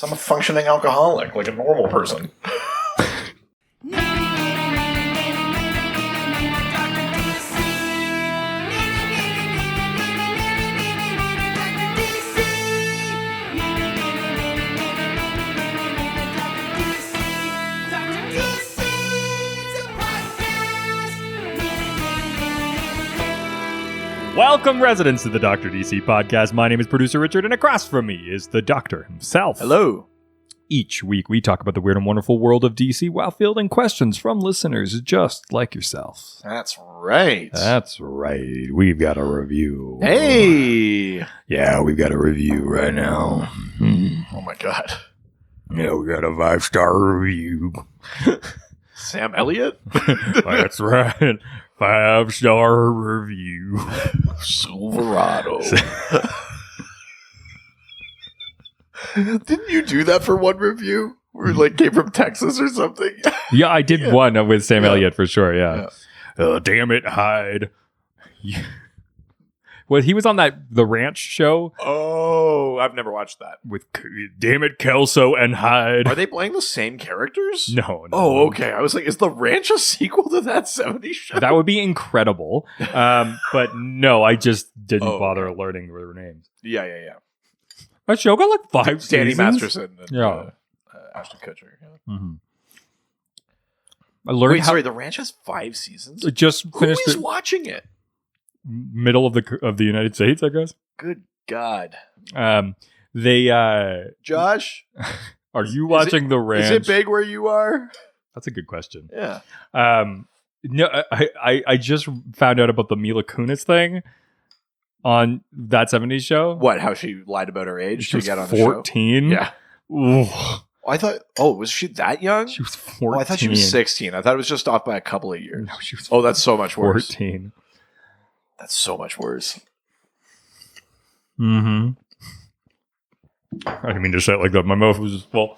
Because I'm a functioning alcoholic, like a normal person. Welcome, residents, to the Dr. DC podcast. My name is producer Richard, and across from me is the Doctor himself. Hello. Each week, we talk about the weird and wonderful world of DC while fielding questions from listeners just like yourself. That's right. That's right. We've got a review. Hey! Yeah, we've got a review right now. Oh my god. Yeah, we got a 5-star review. Sam Elliott? That's right. 5-star review. Silverado. Didn't you do that for one review? Where it like came from Texas or something? Yeah, I did one with Sam Elliott for sure, yeah. Damn it, Hyde. Yeah. Well, he was on the ranch show. Oh, I've never watched that. With Damn it, Kelso and Hyde. Are they playing the same characters? No. Oh, okay. I was like, is the ranch a sequel to that 70s show? That would be incredible. But no, I just didn't bother learning their names. Yeah. That show got like 5 seasons. Danny Masterson and Ashton Kutcher. Yeah. Mm-hmm. I learned sorry, the ranch has 5 seasons? It just finished. Who is watching it? Middle of the United States, I guess. Good God. Josh, are you watching the ranch? Is it big where you are? That's a good question. Yeah. No, I just found out about the Mila Kunis thing on that 70s show. What? How she lied about her age she to get on 14? The show? Yeah. Ooh. I thought. Oh, was she that young? She was 14. I thought she was 16. I thought it was just off by a couple of years. No, she was. Oh, that's so much worse. 14. That's so much worse. Mm-hmm. I didn't mean to say it like that. My mouth was just full.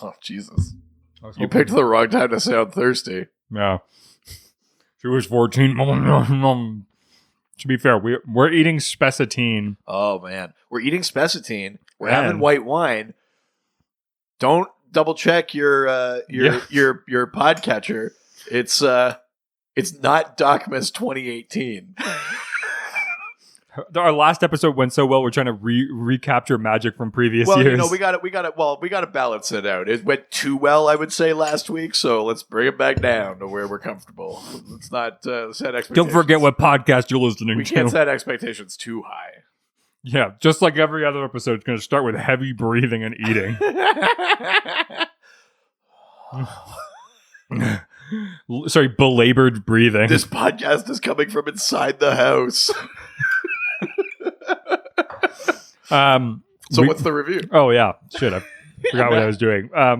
Oh, Jesus. You picked the wrong time to sound thirsty. Yeah. She was 14. To be fair, we're eating spessatine. Oh, man. We're eating spessatine. We're having white wine. Don't double check your podcatcher. It's not Docmas 2018. Our last episode went so well. We're trying to recapture magic from previous years. Well, you know, we got to balance it out. It went too well, I would say, last week. So let's bring it back down to where we're comfortable. Let's not set expectations. Don't forget what podcast you're listening to. We can't set expectations too high. Yeah, just like every other episode, it's going to start with heavy breathing and eating. Sorry, belabored breathing. This podcast is coming from inside the house. So what's the review? Oh, yeah. Shit, I forgot what I was doing. Yeah,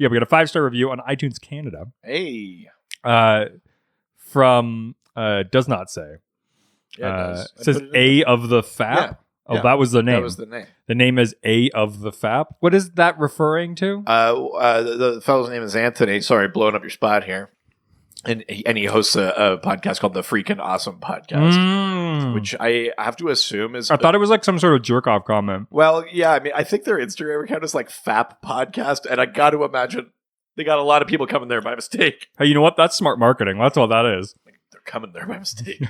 we got a 5-star review on iTunes Canada. Hey. From Does Not Say. Yeah, it says A of the Fap. Yeah. Oh, that was the name. That was the name. The name is A of the Fap. What is that referring to? The fellow's name is Anthony. Sorry, blowing up your spot here. And he hosts a podcast called the Freaking Awesome Podcast, which I have to assume is... I thought it was like some sort of jerk-off comment. Well, yeah, I mean, I think their Instagram account is like FAP Podcast, and I got to imagine they got a lot of people coming there by mistake. Hey, you know what? That's smart marketing. That's all that is. They're coming there by mistake.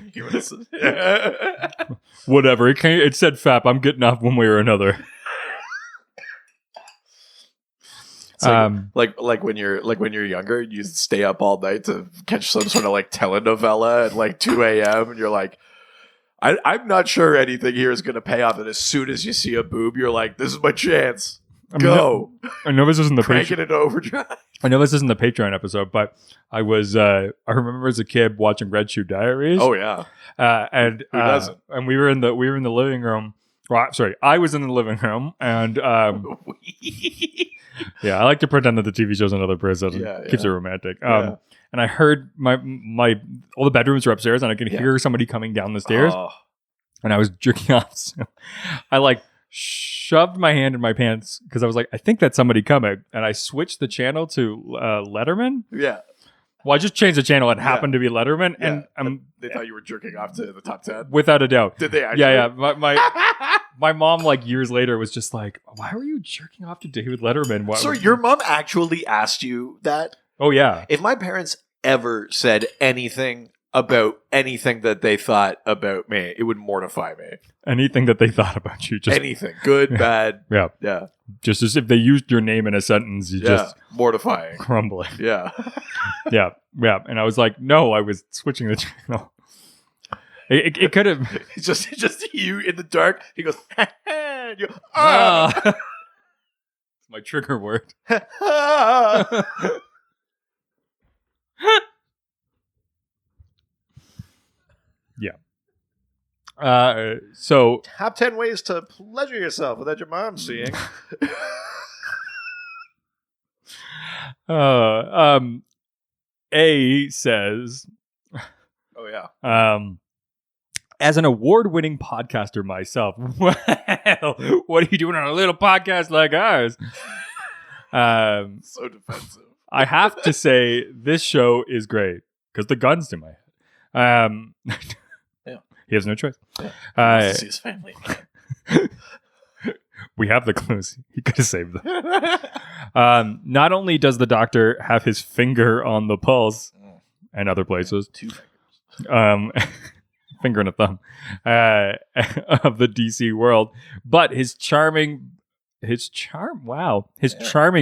Whatever. It said FAP. I'm getting off one way or another. Like when you're younger, you stay up all night to catch some sort of like telenovela at like 2 a.m. and you're like, I'm not sure anything here is going to pay off. And as soon as you see a boob, you're like, this is my chance. Go. I know this isn't the cranking it overdrive. I know this isn't the Patreon episode, but I remember as a kid watching Red Shoe Diaries. Oh yeah. And who doesn't? And we were in the living room. Well, sorry, I was in the living room, and yeah, I like to pretend that the TV show's another person. Yeah, keeps it romantic. And I heard my all the bedrooms are upstairs, and I could hear somebody coming down the stairs. Oh. And I was jerking off. So I like shoved my hand in my pants because I was like, I think that's somebody coming, and I switched the channel to Letterman. Yeah. Well, I just changed the channel. It happened to be Letterman, and they thought you were jerking off to the top 10. Without a doubt. Did they actually? Yeah. My mom, like years later, was just like, "Why were you jerking off to David Letterman?" So your mom actually asked you that? Oh yeah. If my parents ever said anything about anything that they thought about me, it would mortify me. Anything that they thought about you, just anything, good, bad, yeah. Just as if they used your name in a sentence, you just mortifying, crumbling. Yeah, yeah. And I was like, no, I was switching the channel. It could have it's just you in the dark. He goes, and you, it's my trigger word. Yeah. So top 10 ways to pleasure yourself without your mom seeing. A says, "Oh yeah. As an award-winning podcaster myself, well, what are you doing on a little podcast like ours?" So defensive. I have to say this show is great because the gun's to my head. Yeah. He has no choice. Yeah. See his family. We have the clues. He could have saved them. Not only does the doctor have his finger on the pulse and other places, 2 fingers, finger and a thumb, of the DC world, but his charming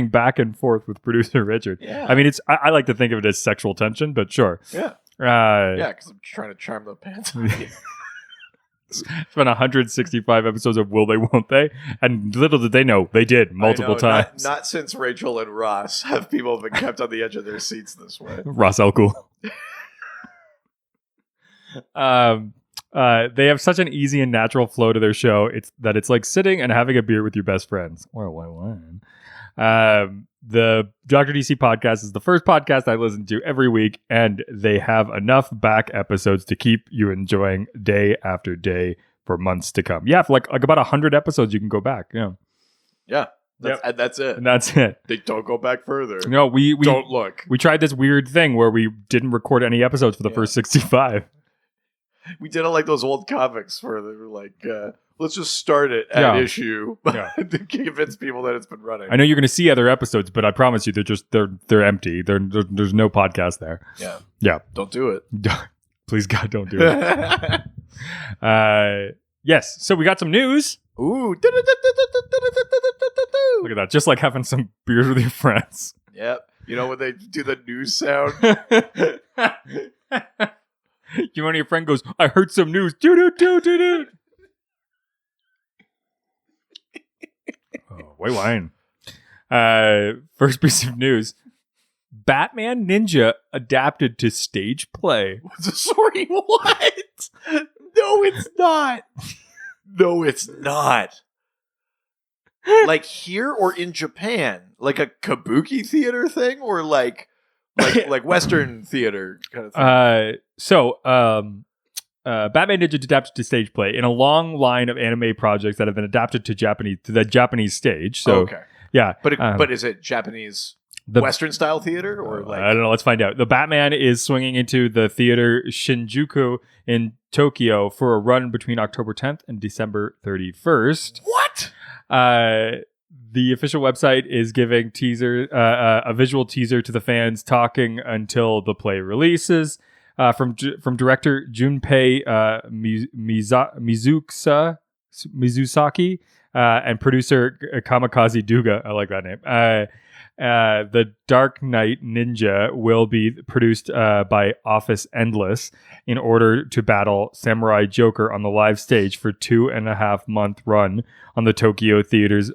back and forth with producer Richard. Yeah. I mean, I like to think of it as sexual tension, but sure. Yeah. Because I'm trying to charm the pants on you. It's been 165 episodes of Will They, Won't They? And little did they know, they did multiple times. Not since Rachel and Ross have people been kept on the edge of their seats this way. Ross Elcool. They have such an easy and natural flow to their show. It's like sitting and having a beer with your best friends. Or white wine. The Dr. DC podcast is the first podcast I listen to every week, and they have enough back episodes to keep you enjoying day after day for months to come. Yeah, for like about 100 episodes you can go back. Yeah. Yeah. That's it. And that's it. They don't go back further. No, we don't look. We tried this weird thing where we didn't record any episodes for the first 65. We did it like those old comics where they were like, let's just start it at issue to convince people that it's been running. I know you're going to see other episodes, but I promise you, they're empty. There's no podcast there. Yeah. Don't do it. Please God, don't do it. Yes. So we got some news. Ooh. Look at that. Just like having some beers with your friends. Yep. You know when they do the news sound? You when your friend goes, I heard some news. Do. Oh, white wine. First piece of news. Batman Ninja adapted to stage play. Sorry, what? No, it's not. No, it's not. Like here or in Japan? Like a kabuki theater thing or like Western theater kind of thing? Batman Ninja adapted to stage play in a long line of anime projects that have been adapted to the Japanese stage. So, okay. Yeah. But is it Japanese Western style theater or like? I don't know. Let's find out. The Batman is swinging into the theater Shinjuku in Tokyo for a run between October 10th and December 31st. What? The official website is giving a visual teaser to the fans talking until the play releases. From director Junpei Mizusaki and producer Kamikaze Duga. I like that name. The Dark Knight Ninja will be produced by Office Endless in order to battle Samurai Joker on the live stage for 2.5 month run on the Tokyo theaters.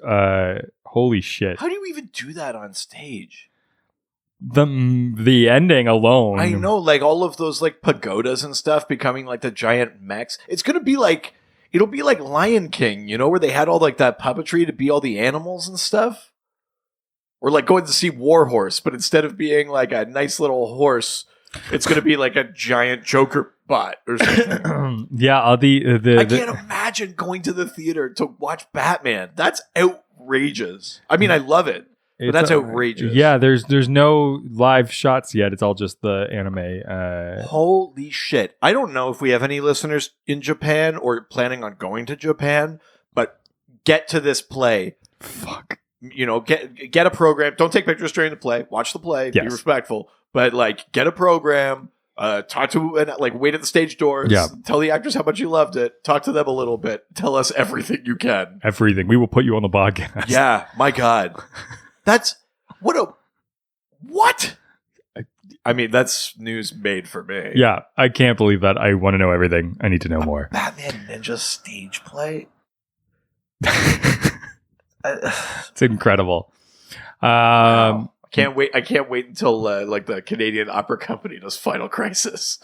Holy shit. How do you even do that on stage? The ending alone. I know, like all of those like pagodas and stuff becoming like the giant mechs. It'll be like Lion King, you know, where they had all like that puppetry to be all the animals and stuff. Or like going to see War Horse, but instead of being like a nice little horse, it's going to be like a giant Joker bot or something. Yeah, I can't imagine going to the theater to watch Batman. That's outrageous. I mean, I love it. But that's outrageous. Yeah, there's no live shots yet. It's all just the anime. Holy shit. I don't know if we have any listeners in Japan or planning on going to Japan, but get to this play. Fuck. Get a program. Don't take pictures during the play. Watch the play. Yes. Be respectful. But get a program. Talk to and wait at the stage doors. Yeah. Tell the actors how much you loved it. Talk to them a little bit. Tell us everything you can. Everything. We will put you on the podcast. Yeah. My God. That's what? I mean, that's news made for me. Yeah. I can't believe that. I want to know everything. I need to know more. Batman Ninja stage play. It's incredible. Wow. I can't wait until the Canadian Opera Company does Final Crisis.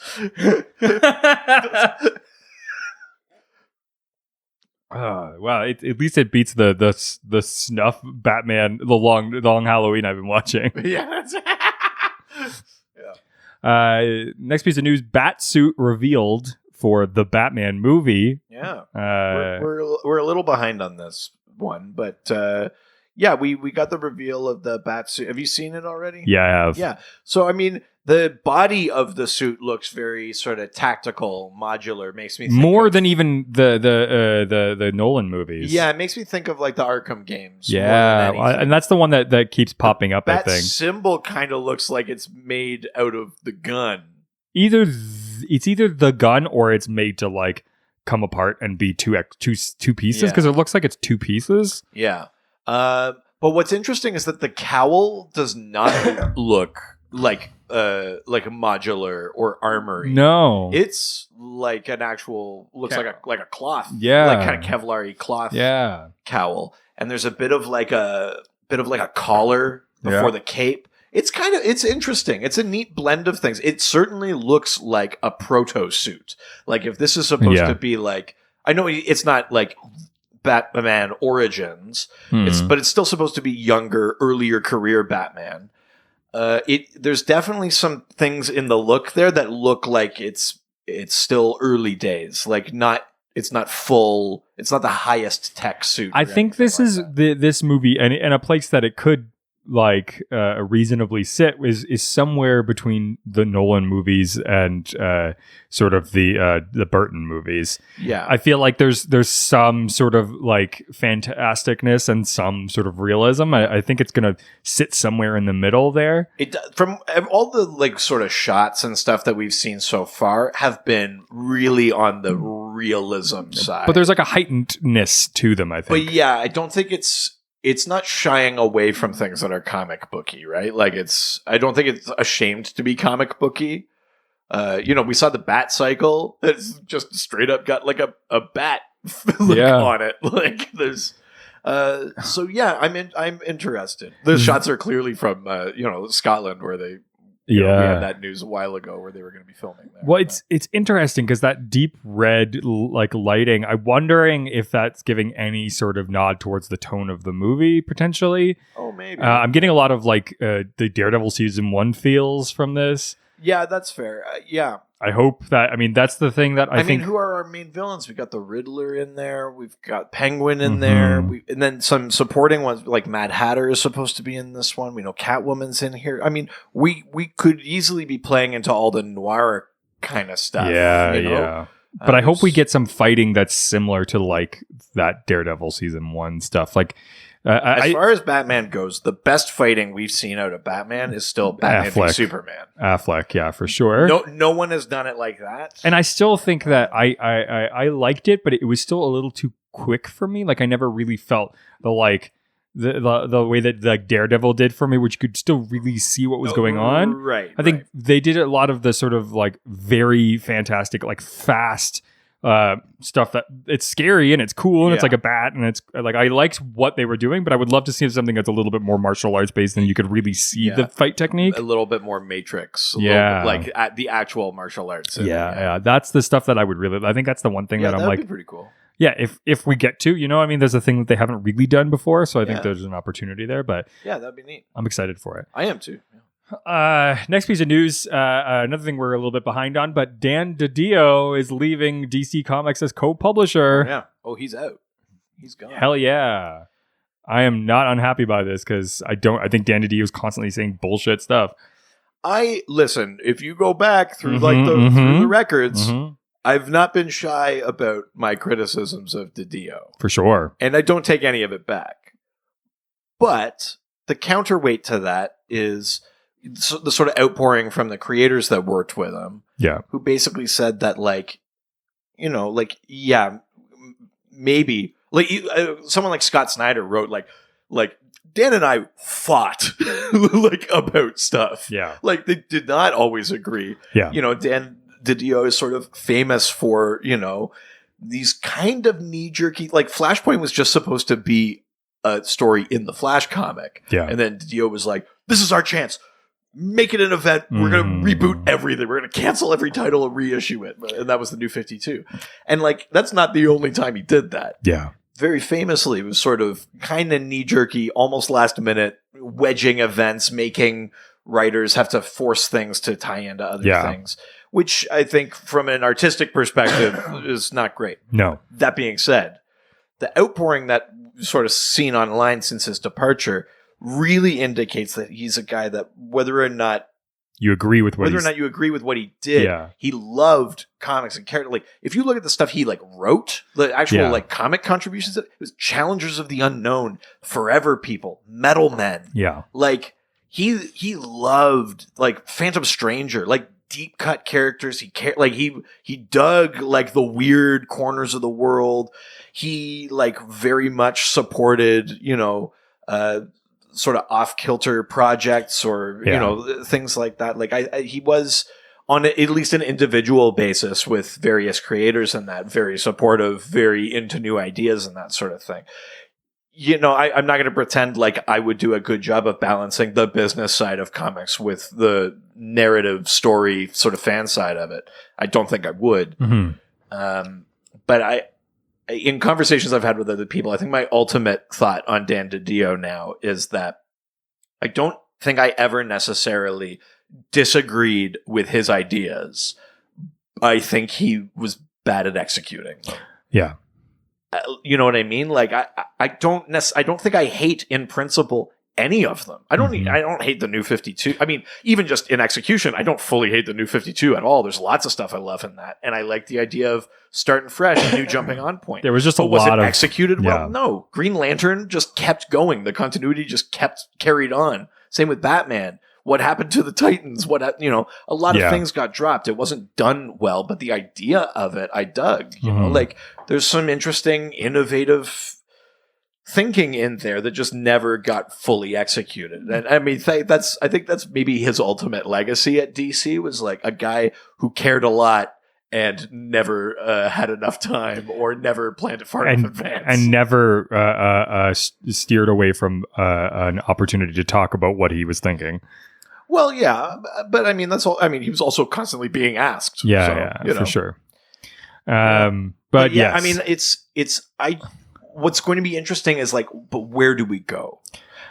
Wow! At least it beats the snuff Batman, the long Halloween I've been watching. Yeah. Next piece of news: Batsuit revealed for the Batman movie. Yeah. We're a little behind on this one, but yeah, we got the reveal of the Batsuit. Have you seen it already? Yeah, I have. Yeah. So I mean, the body of the suit looks very sort of tactical, modular. Makes me think more than even the Nolan movies. Yeah, it makes me think of the Arkham games. Yeah, and that's the one that keeps popping up. I think that symbol kind of looks like it's made out of the gun. It's either the gun or it's made to come apart and be two pieces because it looks like it's two pieces. Yeah. But what's interesting is that the cowl does not look like a modular or armory. No, it's like an actual looks like a cloth. Yeah, kind of Kevlar-y cloth. Yeah, cowl, and there's a bit of a collar before the cape. It's interesting. It's a neat blend of things. It certainly looks like a proto suit. If this is supposed to be I know it's not Batman Origins, but it's still supposed to be younger, earlier career Batman. There's definitely some things in the look there that look like it's still early days. It's not full. It's not the highest tech suit. I think this is this movie, and a place that it could reasonably sit is somewhere between the Nolan movies and sort of the Burton movies. Yeah, I feel like there's some sort of fantasticness and some sort of realism. I think it's gonna sit somewhere in the middle there. From all the sort of shots and stuff that we've seen so far have been really on the realism side, but there's a heightenedness to them. I think, but yeah, I don't think it's not shying away from things that are comic booky, right? I don't think it's ashamed to be comic booky. We saw the Bat Cycle. It's just straight up got a bat look on it. There's, so yeah, I'm interested. The shots are clearly from, Scotland where they, we had that news a while ago where they were going to be filming there. Well, it's interesting because that deep red lighting, I'm wondering if that's giving any sort of nod towards the tone of the movie potentially. Oh, maybe. I'm getting a lot of the Daredevil season 1 feels from this. Yeah, that's fair. Yeah. I hope that, that's the thing that I think. Who are our main villains? We got the Riddler in there. We've got Penguin in there. And then some supporting ones, like Mad Hatter is supposed to be in this one. We know Catwoman's in here. We could easily be playing into all the noir kind of stuff. Yeah, yeah. But I hope we get some fighting that's similar to that Daredevil season 1 stuff. As far as Batman goes, the best fighting we've seen out of Batman is still Batman v Superman. Affleck, yeah, for sure. No one has done it like that. And I still think that I liked it, but it was still a little too quick for me. I never really felt the way that Daredevil did for me, which you could still really see what was going on. Right. I think they did a lot of the sort of very fantastic, fast stuff that it's scary and it's cool and it's like a bat and it's I liked what they were doing, but I would love to see something that's a little bit more martial arts based and you could really see the fight technique. A little bit more Matrix. At the actual martial arts. Yeah. That's the stuff that I would really, I think that's the one thing that I'm that'd be pretty cool. Yeah, if we get to, there's a thing that they haven't really done before, so I think there's an opportunity there, but yeah, that'd be neat. I'm excited for it. I am too. Yeah. Next piece of news, another thing we're a little bit behind on, but Dan DiDio is leaving DC Comics as co-publisher. Yeah. Oh, he's out. He's gone. Hell yeah. I am not unhappy by this because I think Dan DiDio is constantly saying bullshit stuff. Listen, if you go back through through the records, I've not been shy about my criticisms of DiDio. For sure. And I don't take any of it back. But the counterweight to that is the sort of outpouring from the creators that worked with him. Yeah. Who basically said that, like, you know, like, yeah, maybe. Like, someone like Scott Snyder wrote, like Dan and I fought like about stuff. Yeah. Like they did not always agree. Yeah. You know, Dan DiDio is sort of famous for, you know, these kind of knee-jerky, like Flashpoint was just supposed to be a story in the Flash comic. Yeah. And then DiDio was like, this is our chance. Make it an event. We're going to reboot everything. We're going to cancel every title and reissue it. And that was the New 52. And like, that's not the only time he did that. Yeah. Very famously, it was sort of kind of knee-jerky, almost last-minute, wedging events, making writers have to force things to tie into other things, which I think from an artistic perspective is not great. No. That being said, the outpouring that sort of seen online since his departure really indicates that he's a guy that whether or not you agree with what you agree with what he did, he loved comics and character. Like if you look at the stuff he like wrote, the actual like comic contributions, it was Challengers of the Unknown, Forever People, Metal Men. Yeah, like he loved like Phantom Stranger, like deep cut characters. He dug like the weird corners of the world. He like very much supported, you know, sort of off-kilter projects or, you know, things like that. Like he was on at least an individual basis with various creators and that very supportive, very into new ideas and that sort of thing. You know, I'm not going to pretend like I would do a good job of balancing the business side of comics with the narrative story sort of fan side of it. I don't think I would. But in conversations I've had with other people, I think my ultimate thought on Dan DiDio now is that I don't think I ever necessarily disagreed with his ideas. I think he was bad at executing them. Yeah. You know what I mean? Like I don't think I hate in principle any of them. I don't hate the New 52. I mean, even just in execution, I don't fully hate the New 52 at all. There's lots of stuff I love in that. And I like the idea of starting fresh, a new jumping on point. There was just was lot it of executed well? No. Green Lantern just kept going. The continuity just kept carried on. Same with Batman. What happened to the Titans? A lot of things got dropped. It wasn't done well, but the idea of it, I dug. You know, like there's some interesting, innovative thinking in there that just never got fully executed. And I mean, I think that's maybe his ultimate legacy at DC was like a guy who cared a lot and never had enough time or never planned it far in advance. And never steered away from an opportunity to talk about what he was thinking. Well, yeah, but I mean, that's all. I mean, he was also constantly being asked. For sure. But yes. I mean, what's going to be interesting is like, but where do we go?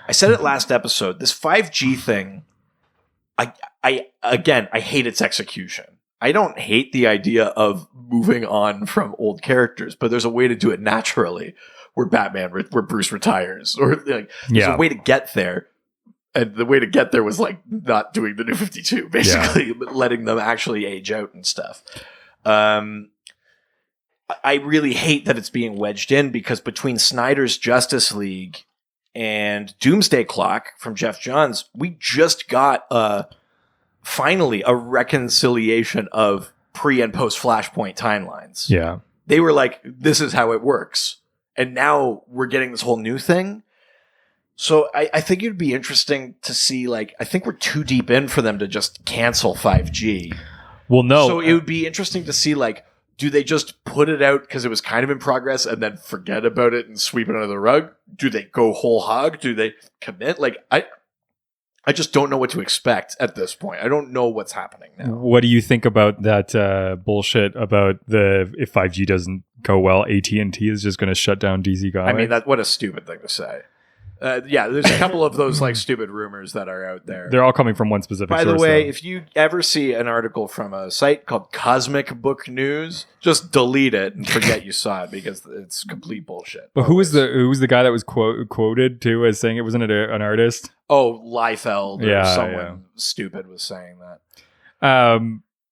I said it last episode. This 5G thing, I hate its execution. I don't hate the idea of moving on from old characters, but there's a way to do it naturally, where Bruce retires, or like there's a way to get there. And the way to get there was like not doing the New 52, basically, but letting them actually age out and stuff. I really hate that it's being wedged in because between Snyder's Justice League and Doomsday Clock from Jeff Johns, we just got finally a reconciliation of pre and post Flashpoint timelines. Yeah. They were like, this is how it works. And now we're getting this whole new thing. So I think it'd be interesting to see, like, I think we're too deep in for them to just cancel 5G. Well, no. So it would be interesting to see, like, do they just put it out because it was kind of in progress and then forget about it and sweep it under the rug? Do they go whole hog? Do they commit? Like, I just don't know what to expect at this point. I don't know what's happening now. What do you think about that bullshit about if 5G doesn't go well, AT&T is just going to shut down DC Comics? I mean, what a stupid thing to say. There's a couple of those like stupid rumors that are out there. They're all coming from one specific source. By the way, if you ever see an article from a site called Cosmic Book News, just delete it and forget you saw it because it's complete bullshit. But who was the guy that was quoted too as saying it wasn't an artist? Oh, Liefeld or someone stupid was saying that.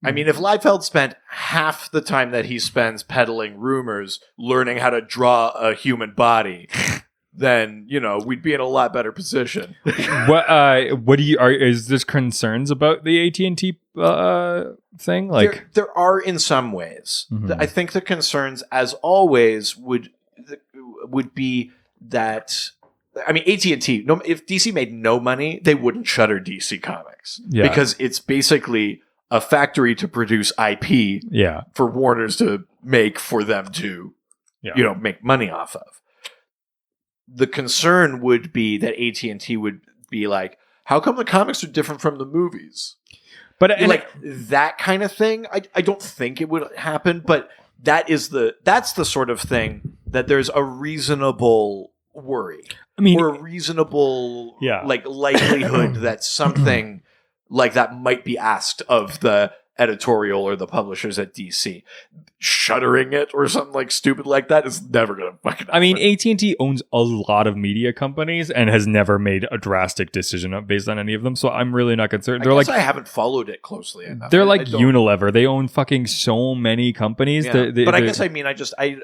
I mean, if Liefeld spent half the time that he spends peddling rumors learning how to draw a human body, then, we'd be in a lot better position. Is this concerns about the AT&T thing? Like there are in some ways. Mm-hmm. I think the concerns, as always, would be that, I mean, AT&T, if DC made no money, they wouldn't shutter DC Comics. Yeah. Because it's basically a factory to produce IP for Warner's to make for them to, make money off of. The concern would be that AT&T would be like, how come the comics are different from the movies? But that kind of thing, I don't think it would happen, but that's the sort of thing that there's a reasonable worry. I mean, or a reasonable likelihood that something like that might be asked of the editorial or the publishers at DC. Shuttering it or something like stupid like that is never going to fucking happen. I mean, AT&T owns a lot of media companies and has never made a drastic decision based on any of them, so I'm really not concerned. I haven't followed it closely enough. They're like Unilever. They own fucking so many companies. Yeah. But I guess, I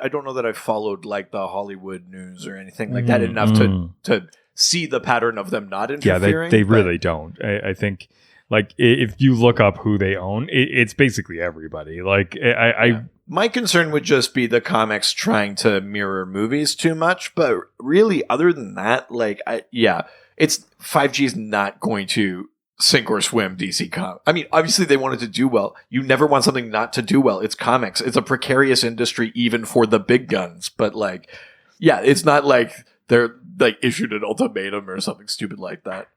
don't know that I've followed like the Hollywood news or anything like that enough to see the pattern of them not interfering. Yeah, they really don't. I think... Like, if you look up who they own, it's basically everybody. Like, my concern would just be the comics trying to mirror movies too much. But really, other than that, it's 5G is not going to sink or swim DC Comics. I mean, obviously they want it to do well. You never want something not to do well. It's comics. It's a precarious industry even for the big guns. But it's not like they're like issued an ultimatum or something stupid like that.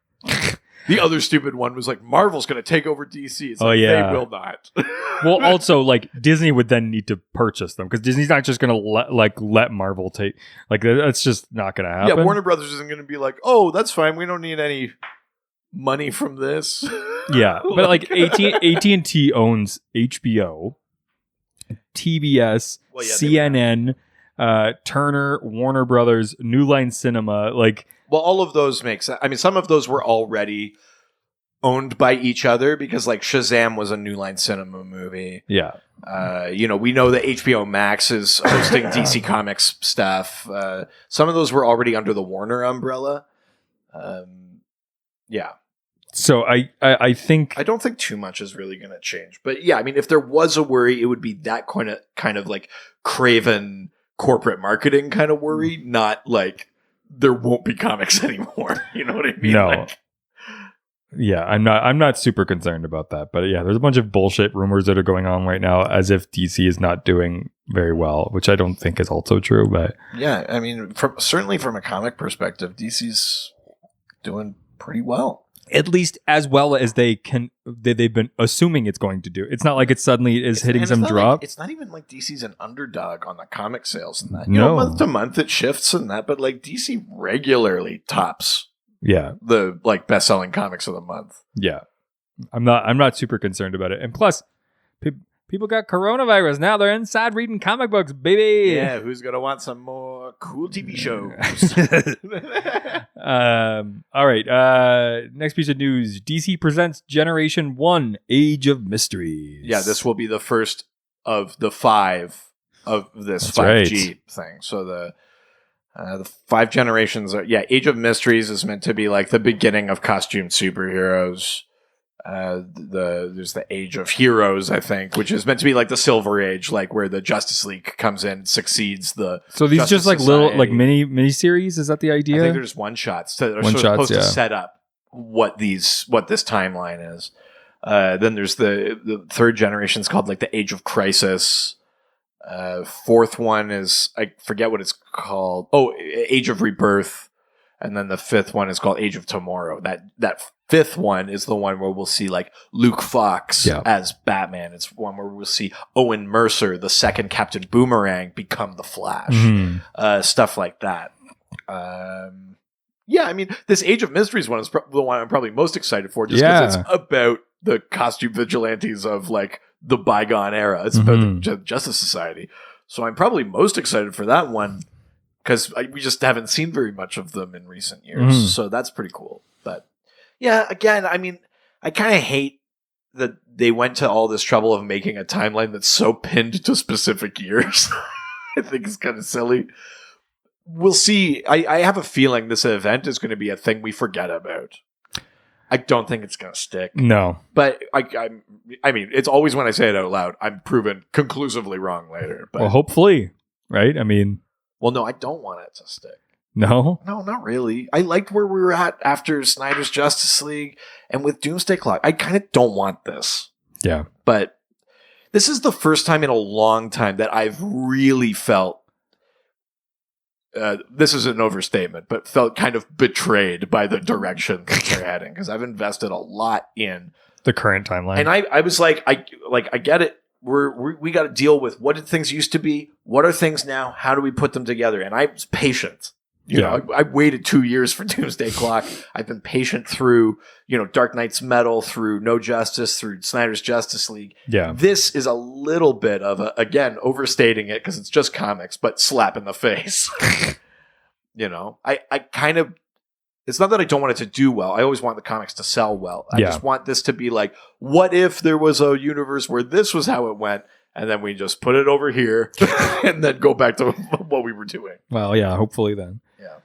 The other stupid one was like, Marvel's going to take over DC. It's they will not. Well, also, like, Disney would then need to purchase them because Disney's not just going to let Marvel take. Like, that's just not going to happen. Yeah, Warner Brothers isn't going to be like, oh, that's fine. We don't need any money from this. Yeah, but like AT&T owns HBO, TBS, CNN, Turner, Warner Brothers, New Line Cinema, like... Well, all of those make sense. I mean, some of those were already owned by each other because, like, Shazam was a New Line Cinema movie. Yeah. We know that HBO Max is hosting DC Comics stuff. Some of those were already under the Warner umbrella. Yeah. So I think... I don't think too much is really going to change. But, yeah, I mean, if there was a worry, it would be that kind of like, craven corporate marketing kind of worry, not, like... there won't be comics anymore. You know what I mean? No. Yeah, I'm not super concerned about that. But yeah, there's a bunch of bullshit rumors that are going on right now as if DC is not doing very well, which I don't think is also true. But yeah, I mean, certainly from a comic perspective, DC's doing pretty well. At least as well as they've been assuming it's going to do. It's not like it suddenly is hitting some drop. It's not even like DC's an underdog on the comic sales and that. You know, month to month it shifts and that, but like DC regularly tops the like best-selling comics of the month. Yeah. I'm not super concerned about it. And plus, people got coronavirus now. They're inside reading comic books, baby. Yeah, who's gonna want some more cool TV shows? All right. Next piece of news: DC presents Generation 1: Age of Mysteries. Yeah, this will be the first of the 5 of this 5G thing. So the 5 generations are Age of Mysteries is meant to be like the beginning of costumed superheroes. There's the Age of Heroes, I think, which is meant to be like the Silver Age, like where the Justice League comes in, susucceeds the. So these Justice just like Society. Little like mini series. Is that the idea? I think they're just one shots. They're supposed to set up what this timeline is. Then there's the third generation is called like the Age of Crisis. Fourth one is I forget what it's called. Oh, Age of Rebirth. And then the fifth one is called Age of Tomorrow. That fifth one is the one where we'll see like Luke Fox as Batman. It's one where we'll see Owen Mercer, the second Captain Boomerang, become the Flash. Mm-hmm. Stuff like that. Yeah, I mean, this Age of Mysteries one is the one I'm probably most excited for, just because it's about the costume vigilantes of like the bygone era. It's about the Justice Society. So I'm probably most excited for that one because we just haven't seen very much of them in recent years. So that's pretty cool. But yeah, again, I mean, I kind of hate that they went to all this trouble of making a timeline that's so pinned to specific years. I think it's kind of silly. We'll see. I have a feeling this event is going to be a thing we forget about. I don't think it's going to stick. No. But I mean, it's always when I say it out loud, I'm proven conclusively wrong later. But, well, hopefully, right? I mean... Well, no, I don't want it to stick. No? No, not really. I liked where we were at after Snyder's Justice League and with Doomsday Clock. I kind of don't want this. Yeah. But this is the first time in a long time that I've really felt this is an overstatement, but felt kind of betrayed by the direction that they're heading, because I've invested a lot in the current timeline. And I was like, I get it. We got to deal with what did things used to be? What are things now? How do we put them together? And I was patient. You know, I waited 2 years for Doomsday Clock. I've been patient through, Dark Knight's Metal, through No Justice, through Snyder's Justice League. Yeah. This is a little bit of again, overstating it because it's just comics, but slap in the face. I kind of, it's not that I don't want it to do well. I always want the comics to sell well. I just want this to be like, what if there was a universe where this was how it went? And then we just put it over here and then go back to what we were doing. Well, yeah, hopefully then. Yeah.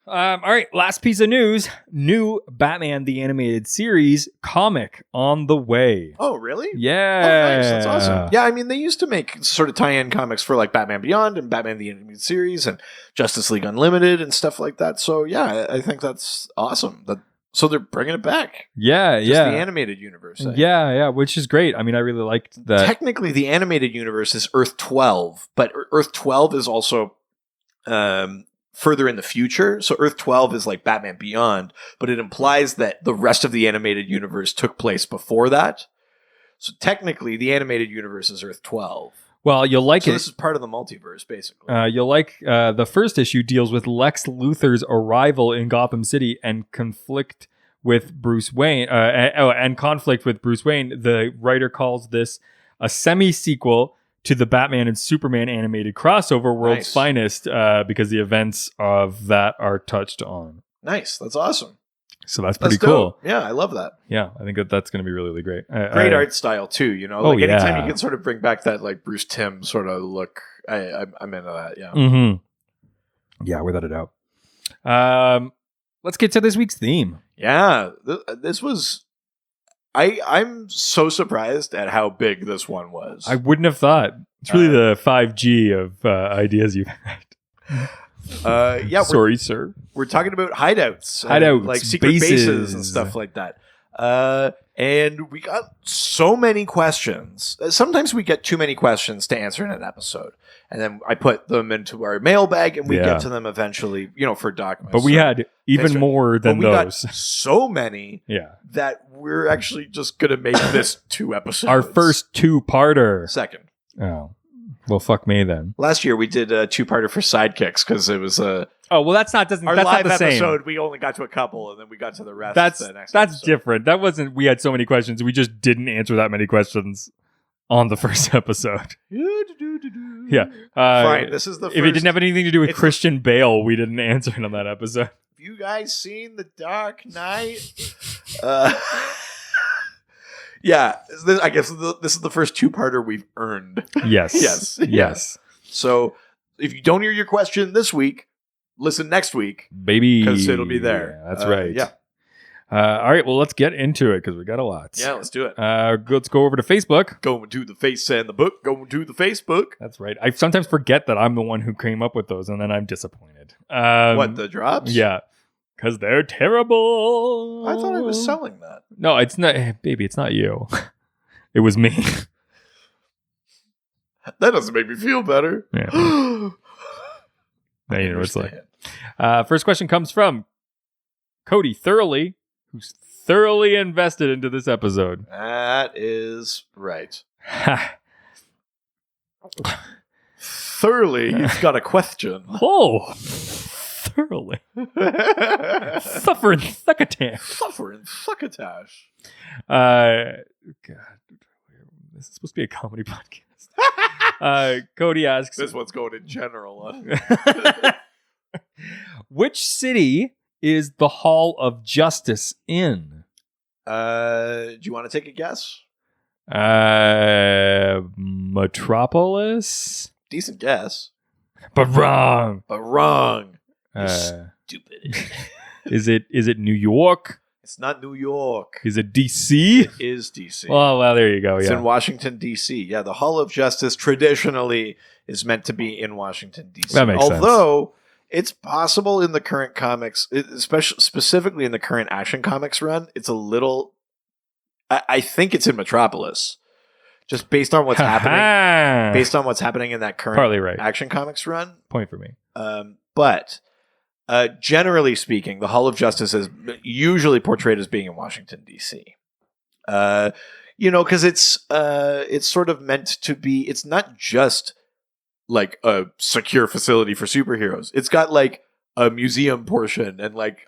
All right, last piece of news. New Batman the Animated Series comic on the way. Oh, really? Yeah. Oh, nice. That's awesome. Yeah, I mean, they used to make sort of tie-in comics for like Batman Beyond and Batman the Animated Series and Justice League Unlimited and stuff like that. So, yeah, I think that's awesome. So they're bringing it back. Yeah, Just the animated universe. Yeah, which is great. I mean, I really liked that. Technically, the animated universe is Earth 12, but Earth 12 is also further in the future. So Earth 12 is like Batman Beyond, but it implies that the rest of the animated universe took place before that. So technically, the animated universe is Earth 12. Well, you'll like it. This is part of the multiverse, basically. You'll like the first issue deals with Lex Luthor's arrival in Gotham City and conflict with Bruce Wayne. And conflict with Bruce Wayne. The writer calls this a semi-sequel to the Batman and Superman animated crossover World's Finest, because the events of that are touched on. Nice, that's awesome. So that's pretty cool. Yeah, I love that. Yeah, I think that's going to be really, really great. Great art style too. Anytime you can sort of bring back that like Bruce Timm sort of look, I'm into that. Yeah. Mm-hmm. Yeah, without a doubt. Let's get to this week's theme. Yeah, this was. I'm so surprised at how big this one was. I wouldn't have thought. It's really the 5G of ideas you've had. Sorry, sir. We're talking about hideouts, like secret bases and stuff like that. And we got so many questions. Sometimes we get too many questions to answer in an episode, and then I put them into our mailbag, and we get to them eventually, for documents. But we had even more than those. Got so many, that we're actually just gonna make this 2 episodes. Our first 2-parter. Second. Oh. Well, fuck me then. Last year we did a 2-parter for Sidekicks because it was a. Oh well, that's not the same. Episode. We only got to a couple, and then we got to the rest. That's different. That wasn't. We had so many questions. We just didn't answer that many questions on the first episode. Yeah. Fine. This is the. If it didn't have anything to do with Christian Bale, we didn't answer it on that episode. Have you guys seen The Dark Knight? Yeah, I guess this is the first 2-parter we've earned. Yes. Yes. So if you don't hear your question this week, listen next week. Baby. Because it'll be there. Yeah, that's right. Yeah. All right, well, let's get into it because we got a lot. Yeah, let's do it. Let's go over to Facebook. Going to the face and the book. Going to the Facebook. That's right. I sometimes forget that I'm the one who came up with those, and then I'm disappointed. What, the drops? Yeah. Because they're terrible. I thought I was selling that. No, it's not. Baby, it's not you. It was me. That doesn't make me feel better. Yeah. Now you know what it's like. First question comes from Cody Thoroughly, who's thoroughly invested into this episode. That is right. Thoroughly, you've got a question. Oh. thoroughly. Suffer and succotash. Suffer and succotash. God, this is supposed to be a comedy podcast. Cody asks, this one's going in general. which city is the Hall of Justice in? Do you want to take a guess? Metropolis? Decent guess. But wrong. Stupid. Is it New York? It's not New York. Is it DC? It is DC. Well, there you go. It's in Washington, DC. Yeah, the Hall of Justice traditionally is meant to be in Washington, DC. That makes sense. Although it's possible in the current comics, especially specifically in the current Action Comics run, it's a little. I think it's in Metropolis, just based on what's happening. Based on what's happening in that current partly right. Action Comics run. Point for me. But generally speaking, the Hall of Justice is usually portrayed as being in Washington, D.C. Because it's sort of meant to be. It's not just like a secure facility for superheroes. It's got like a museum portion and like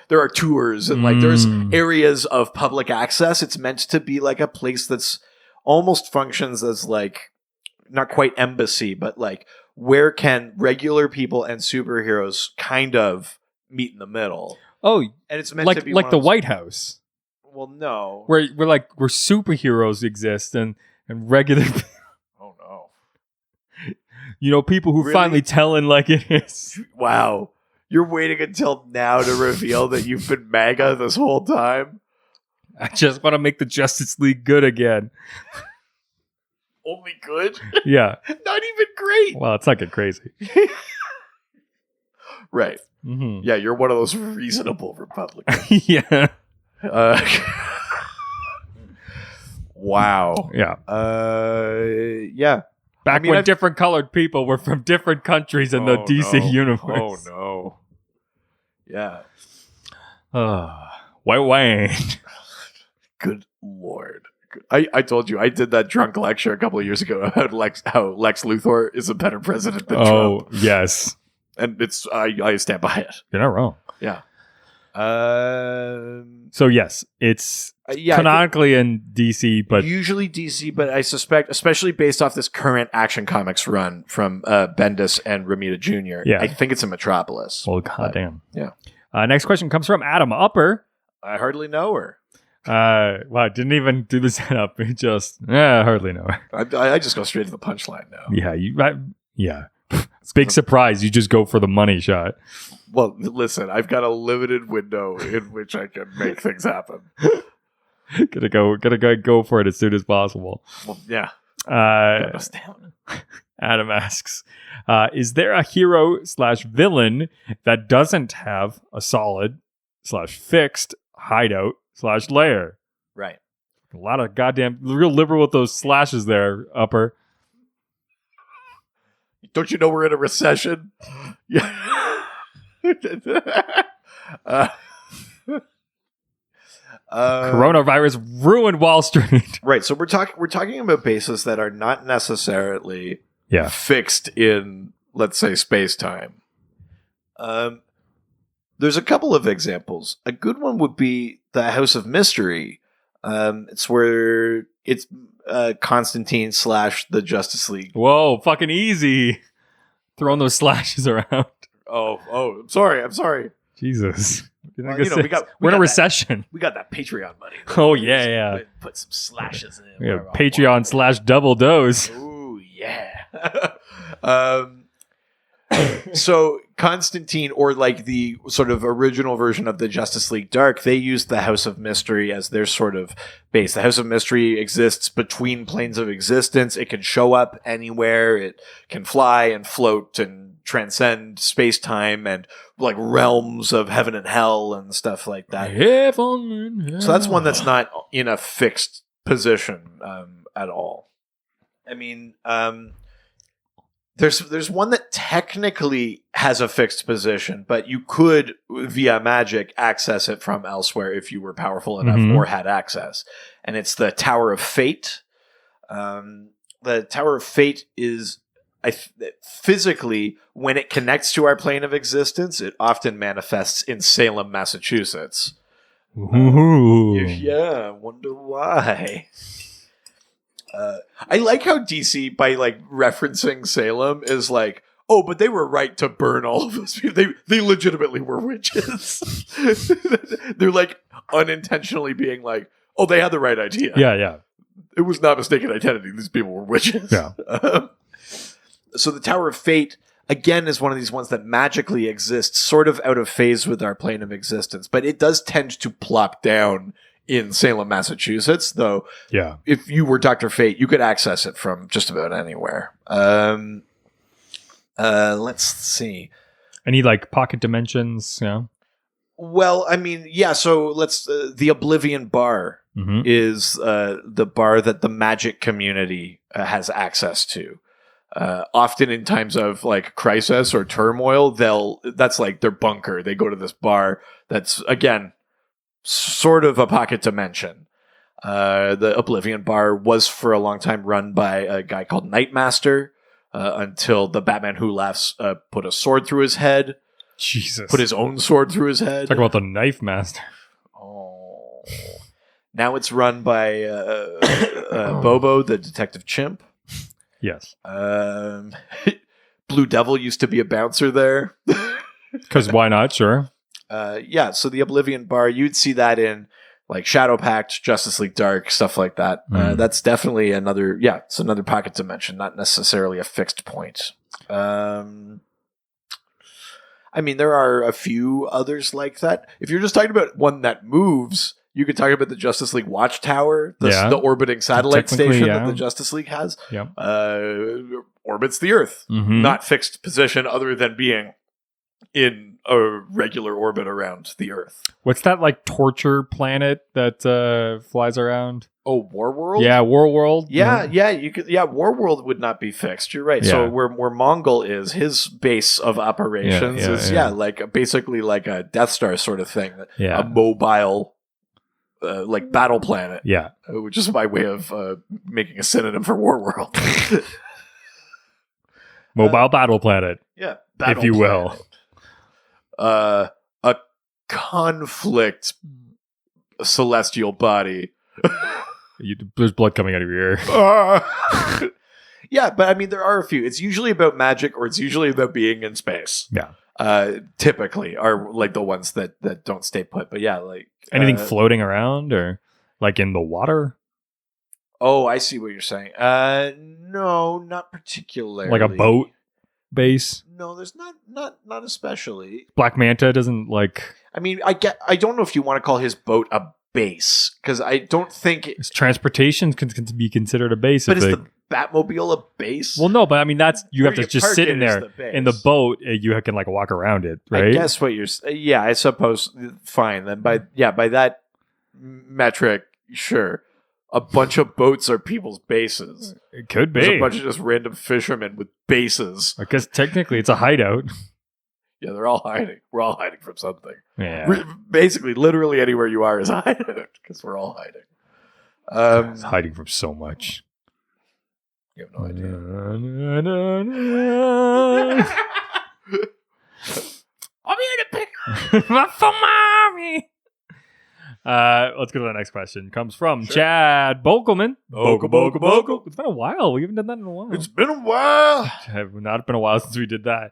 there are tours and like there's areas of public access. It's meant to be like a place that's almost functions as like not quite embassy, but like where can regular people and superheroes kind of meet in the middle. Oh, and it's meant to be like the White House. Well, no, where superheroes exist and regular. Oh no. People who really? finally tell it like it is. Wow. You're waiting until now to reveal that you've been MAGA this whole time? I just want to make the Justice League good again. Only good? Yeah. Not even great. Well, it's not get crazy. Right. Mm-hmm. Yeah, you're one of those reasonable Republicans. Yeah. Wow. Yeah. Yeah. Back when different colored people were from different countries in the DC universe. Oh, no. Yeah. White Wayne. Good Lord. I told you, I did that drunk lecture a couple of years ago about how Lex Luthor is a better president than Trump. Oh, yes. And I stand by it. You're not wrong. Yeah. So, yes, it's canonically in DC, but usually DC, but I suspect, especially based off this current Action Comics run from Bendis and Romita Jr., I think it's in Metropolis. Well, goddamn. Yeah. Next question comes from Adam Upper. I hardly know her. Wow, didn't even do the setup. It just, I hardly know her. I just go straight to the punchline now. Yeah, big surprise. You just go for the money shot. Well, listen, I've got a limited window in which I can make things happen. Gotta go for it as soon as possible. Well, yeah. Adam asks, is there a hero/villain that doesn't have a solid/fixed hideout/lair? Right. A lot of goddamn real liberal with those slashes there, Upper. Don't you know we're in a recession? Yeah. Coronavirus ruined Wall Street. Right. So we're talking about bases that are not necessarily fixed in, let's say, space-time. There's a couple of examples. A good one would be the House of Mystery. It's where it's Constantine / the Justice League. Whoa, fucking easy. Throwing those slashes around. Oh, I'm sorry. Jesus. Well, we're in a recession. We got that Patreon money. Oh, yeah. Put some slashes in it. Yeah, Patreon / double dose. Ooh, yeah. So Constantine, or like the sort of original version of the Justice League Dark, they used the House of Mystery as their sort of base. The House of Mystery exists between planes of existence. It can show up anywhere. It can fly and float and transcend space-time and like realms of heaven and hell and stuff like that. Heaven and hell. So that's one that's not in a fixed position at all. I mean, there's one that technically has a fixed position, but you could, via magic, access it from elsewhere if you were powerful enough or had access. And it's the Tower of Fate. The Tower of Fate is physically, when it connects to our plane of existence, it often manifests in Salem, Massachusetts. Yeah, I wonder why. I like how DC, by like referencing Salem, is like, oh, but they were right to burn all of us. They legitimately were witches. They're like unintentionally being like, oh, they had the right idea. Yeah. It was not mistaken identity. These people were witches. Yeah. So the Tower of Fate, again, is one of these ones that magically exists, sort of out of phase with our plane of existence. But it does tend to plop down in Salem, Massachusetts, though. Yeah. If you were Dr. Fate, you could access it from just about anywhere. Let's see. Any like pocket dimensions? Yeah. Well, I mean, yeah. So let's. The Oblivion Bar is the bar that the magic community has access to. Often in times of like crisis or turmoil, that's like their bunker. They go to this bar that's, again, sort of a pocket dimension. The Oblivion Bar was for a long time run by a guy called Nightmaster, until the Batman Who Laughs put a sword through his head. Jesus. Put his own sword through his head. Talk about the Knife Master. Oh. Now it's run by Bobo, the detective chimp. Yes. Blue Devil used to be a bouncer there. Because why not? Sure. Yeah, so the Oblivion Bar, you'd see that in like Shadow Pact, Justice League Dark, stuff like that. That's definitely it's another pocket dimension, not necessarily a fixed point. I mean, there are a few others like that. If you're just talking about one that moves, you could talk about the Justice League Watchtower, the orbiting satellite station that the Justice League has. Yeah. Orbits the Earth. Not fixed position other than being in a regular orbit around the Earth. What's that like torture planet that flies around? Oh, Warworld? Yeah, Warworld. Yeah, you could. Yeah, Warworld would not be fixed. You're right. Yeah. So where Mongol is, his base of operations is like basically like a Death Star sort of thing. Yeah. A mobile like battle planet. Yeah. Which is my way of making a synonym for Warworld. Mobile battle planet. Yeah. If you will. A conflict celestial body. There's blood coming out of your ear. Yeah, but I mean, there are a few. It's usually about magic, or it's usually about being in space. Yeah. Typically are like the ones that don't stay put. But yeah, like anything floating around or like in the water. Oh, I see what you're saying. No, not particularly. Like a boat base. No, there's not especially. Black Manta doesn't like. I mean, I don't know if you want to call his boat a base, because I don't think his transportation can be considered a base. But is the Batmobile a base? Well, no, but I mean you have to just sit in there in the boat. You can like walk around it, right? I guess what you're. Yeah, I suppose. Fine then. By that metric, sure. A bunch of boats are people's bases. It could be. There's a bunch of just random fishermen with bases. I guess technically it's a hideout. Yeah, they're all hiding. We're all hiding from something. Yeah. Basically, literally anywhere you are is a hideout, because we're all hiding. It's hiding from so much. You have no idea. I'm here to pick up for mommy. Let's go to the next question. Comes from Chad Bokelman. Bokel. It's been a while. We haven't done that in a while. It's been a while. Have not been a while since we did that.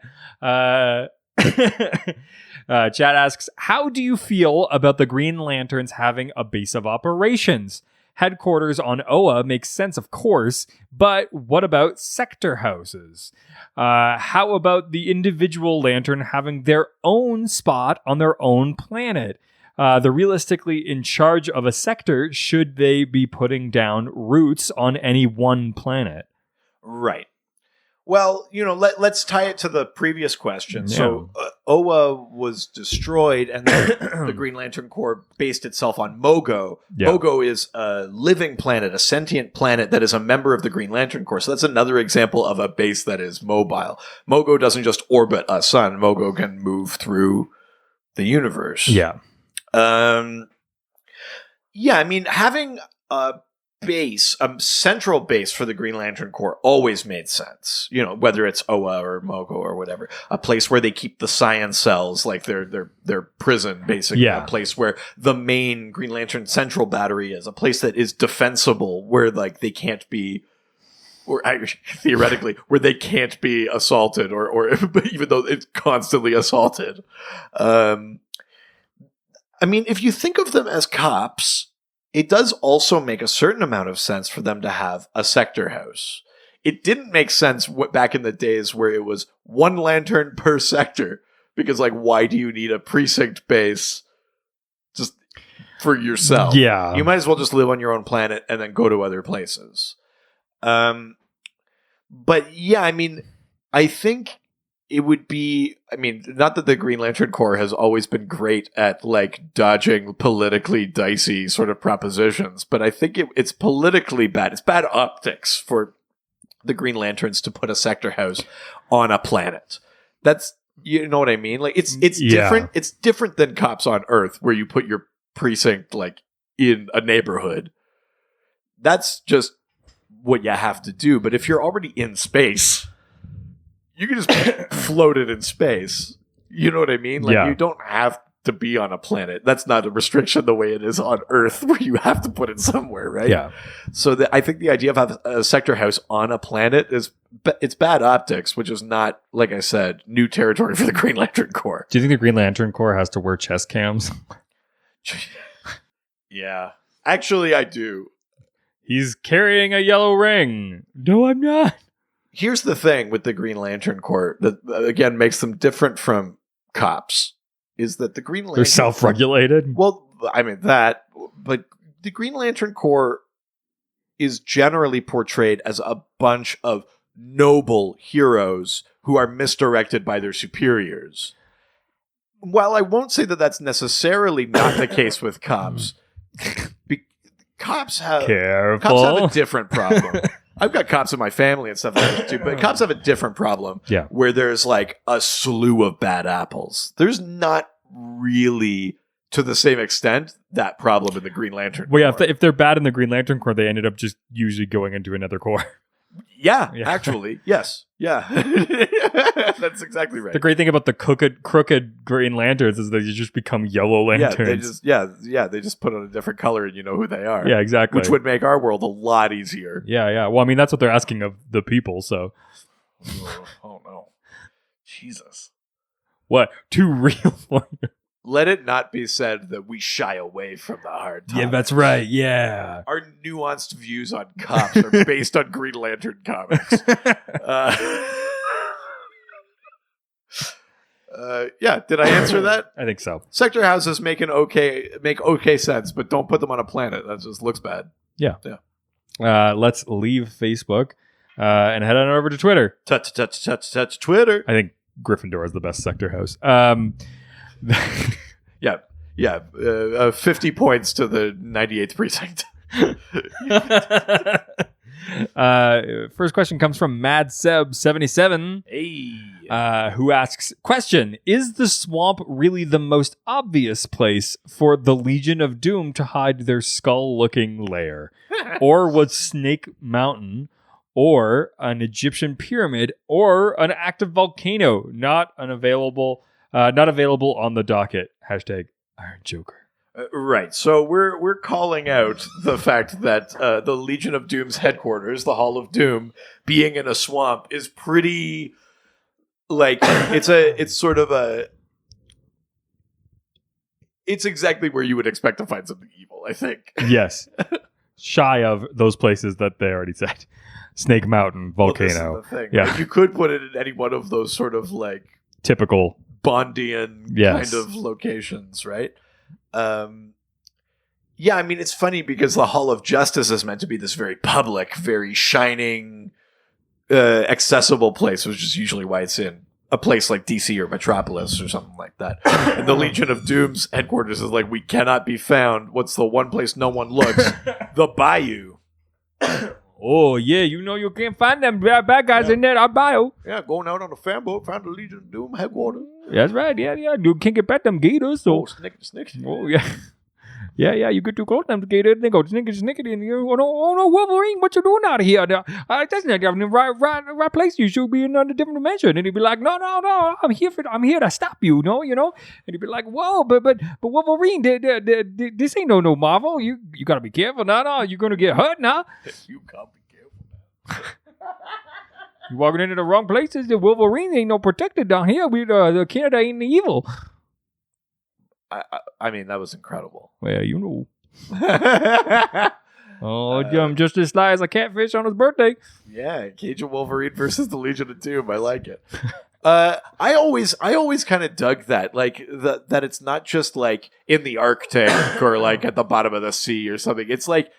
Chad asks, how do you feel about the Green Lanterns having a base of operations? Headquarters on Oa makes sense, of course, but what about sector houses? How about the individual lantern having their own spot on their own planet? They're realistically in charge of a sector. Should they be putting down roots on any one planet? Right. Well, let's tie it to the previous question. Yeah. So Oa was destroyed, and the Green Lantern Corps based itself on Mogo. Yeah. Mogo is a living planet, a sentient planet that is a member of the Green Lantern Corps. So that's another example of a base that is mobile. Mogo doesn't just orbit a sun. Mogo can move through the universe. Yeah. Yeah, I mean, having a base, a central base for the Green Lantern Corps always made sense. You know, whether it's Oa or Mogo or whatever, a place where they keep the science cells, like their prison, basically. Yeah. A place where the main Green Lantern Central Battery is, a place that is defensible, where like they can't be, or theoretically, where they can't be assaulted, or even though it's constantly assaulted. I mean, if you think of them as cops, it does also make a certain amount of sense for them to have a sector house. It didn't make sense back in the days where it was one lantern per sector, because like, why do you need a precinct base just for yourself? Yeah. You might as well just live on your own planet and then go to other places. But yeah, I mean, I think it would be, I mean, not that the Green Lantern Corps has always been great at like dodging politically dicey sort of propositions, but I think it's politically bad. It's bad optics for the Green Lanterns to put a sector house on a planet. That's, you know what I mean? Like it's different. It's different than Cops on Earth, where you put your precinct like in a neighborhood. That's just what you have to do. But if you're already in space, you can just float it in space. You know what I mean? Like, you don't have to be on a planet. That's not a restriction the way it is on Earth, where you have to put it somewhere, right? Yeah. So I think the idea of having a sector house on a planet it's bad optics, which is not, like I said, new territory for the Green Lantern Corps. Do you think the Green Lantern Corps has to wear chest cams? Yeah. Actually, I do. He's carrying a yellow ring. No, I'm not. Here's the thing with the Green Lantern Corps that, again, makes them different from cops, is that the Green Lantern... They're self-regulated? Well, I mean, that, but the Green Lantern Corps is generally portrayed as a bunch of noble heroes who are misdirected by their superiors. While I won't say that that's necessarily not the case with cops, cops have a different problem. I've got cops in my family and stuff like that too, but cops have a different problem. Yeah. Where there's like a slew of bad apples. There's not really, to the same extent, that problem in the Green Lantern Corps. Well, yeah, if they're bad in the Green Lantern Corps, they ended up just usually going into another corps. Yeah, actually, yes. Yeah. That's exactly right. The great thing about the crooked Green Lanterns is that you just become yellow lanterns. They just put on a different color and you know who they are. Yeah, exactly. Which would make our world a lot easier. Yeah. Well, I mean, that's what they're asking of the people, so. Oh no. Jesus. What? Too real for you? Let it not be said that we shy away from the hard topics. Yeah, that's right. Yeah. Our nuanced views on cops are based on Green Lantern comics. Yeah, did I answer that? I think so. Sector houses make okay sense, but don't put them on a planet. That just looks bad. Yeah. Let's leave Facebook and head on over to Twitter. Touch Twitter. I think Gryffindor is the best sector house. 50 points to the 98th precinct. First question comes from MadSeb77. Hey. Who asks, question, is the swamp really the most obvious place for the Legion of Doom to hide their skull-looking lair? Or was Snake Mountain or an Egyptian pyramid or an active volcano not available on the docket? Hashtag Iron Joker. Right. So we're calling out the fact that the Legion of Doom's headquarters, the Hall of Doom, being in a swamp is pretty like it's exactly where you would expect to find something evil, I think. Yes. Shy of those places that they already said. Snake Mountain, volcano. Well, this is the thing. Yeah. Like, you could put it in any one of those sort of like typical Bondian kind of locations, right? Yeah, I mean, it's funny because the Hall of Justice is meant to be this very public, very shining, accessible place, which is usually why it's in a place like DC or Metropolis or something like that. And the Legion of Doom's headquarters is like, we cannot be found. What's the one place no one looks? The Bayou. Oh, yeah, you can't find them bad guys in that bayou. Yeah, going out on a fan boat, found the Legion of Doom headquarters. That's right, yeah. You can't get back them gators. So. Oh, snick. Oh, yeah. Yeah, you get too close, them together, they go snickety, and you go, oh no, Wolverine, what you doing out of here? That's not the right place. You should be in a different dimension. And he'd be like, no, I'm here to stop you, you know. And he'd be like, whoa, but Wolverine, this ain't no Marvel. You gotta be careful now. You're gonna get hurt now. You gotta be careful now. You walking into the wrong places. The Wolverine ain't no protected down here. The Canada ain't evil. I mean, that was incredible. Well, you know. I'm just as sly as a catfish on his birthday. Yeah, Cajun Wolverine versus the Legion of Doom. I like it. I always kind of dug that, like that it's not just like in the Arctic or like at the bottom of the sea or something. It's like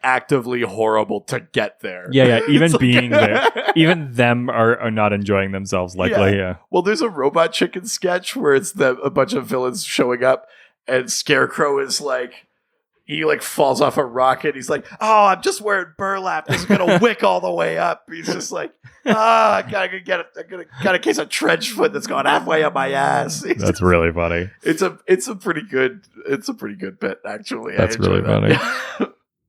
actively horrible to get there. Yeah. Even being there, even them are not enjoying themselves. Likely, yeah. Well, there's a Robot Chicken sketch where it's a bunch of villains showing up, and Scarecrow is like. He like falls off a rocket. He's like, "Oh, I'm just wearing burlap. This is gonna wick all the way up." He's just like, I got a case of trench foot that's gone halfway up my ass. That's really funny. It's a pretty good bit actually. That's really funny.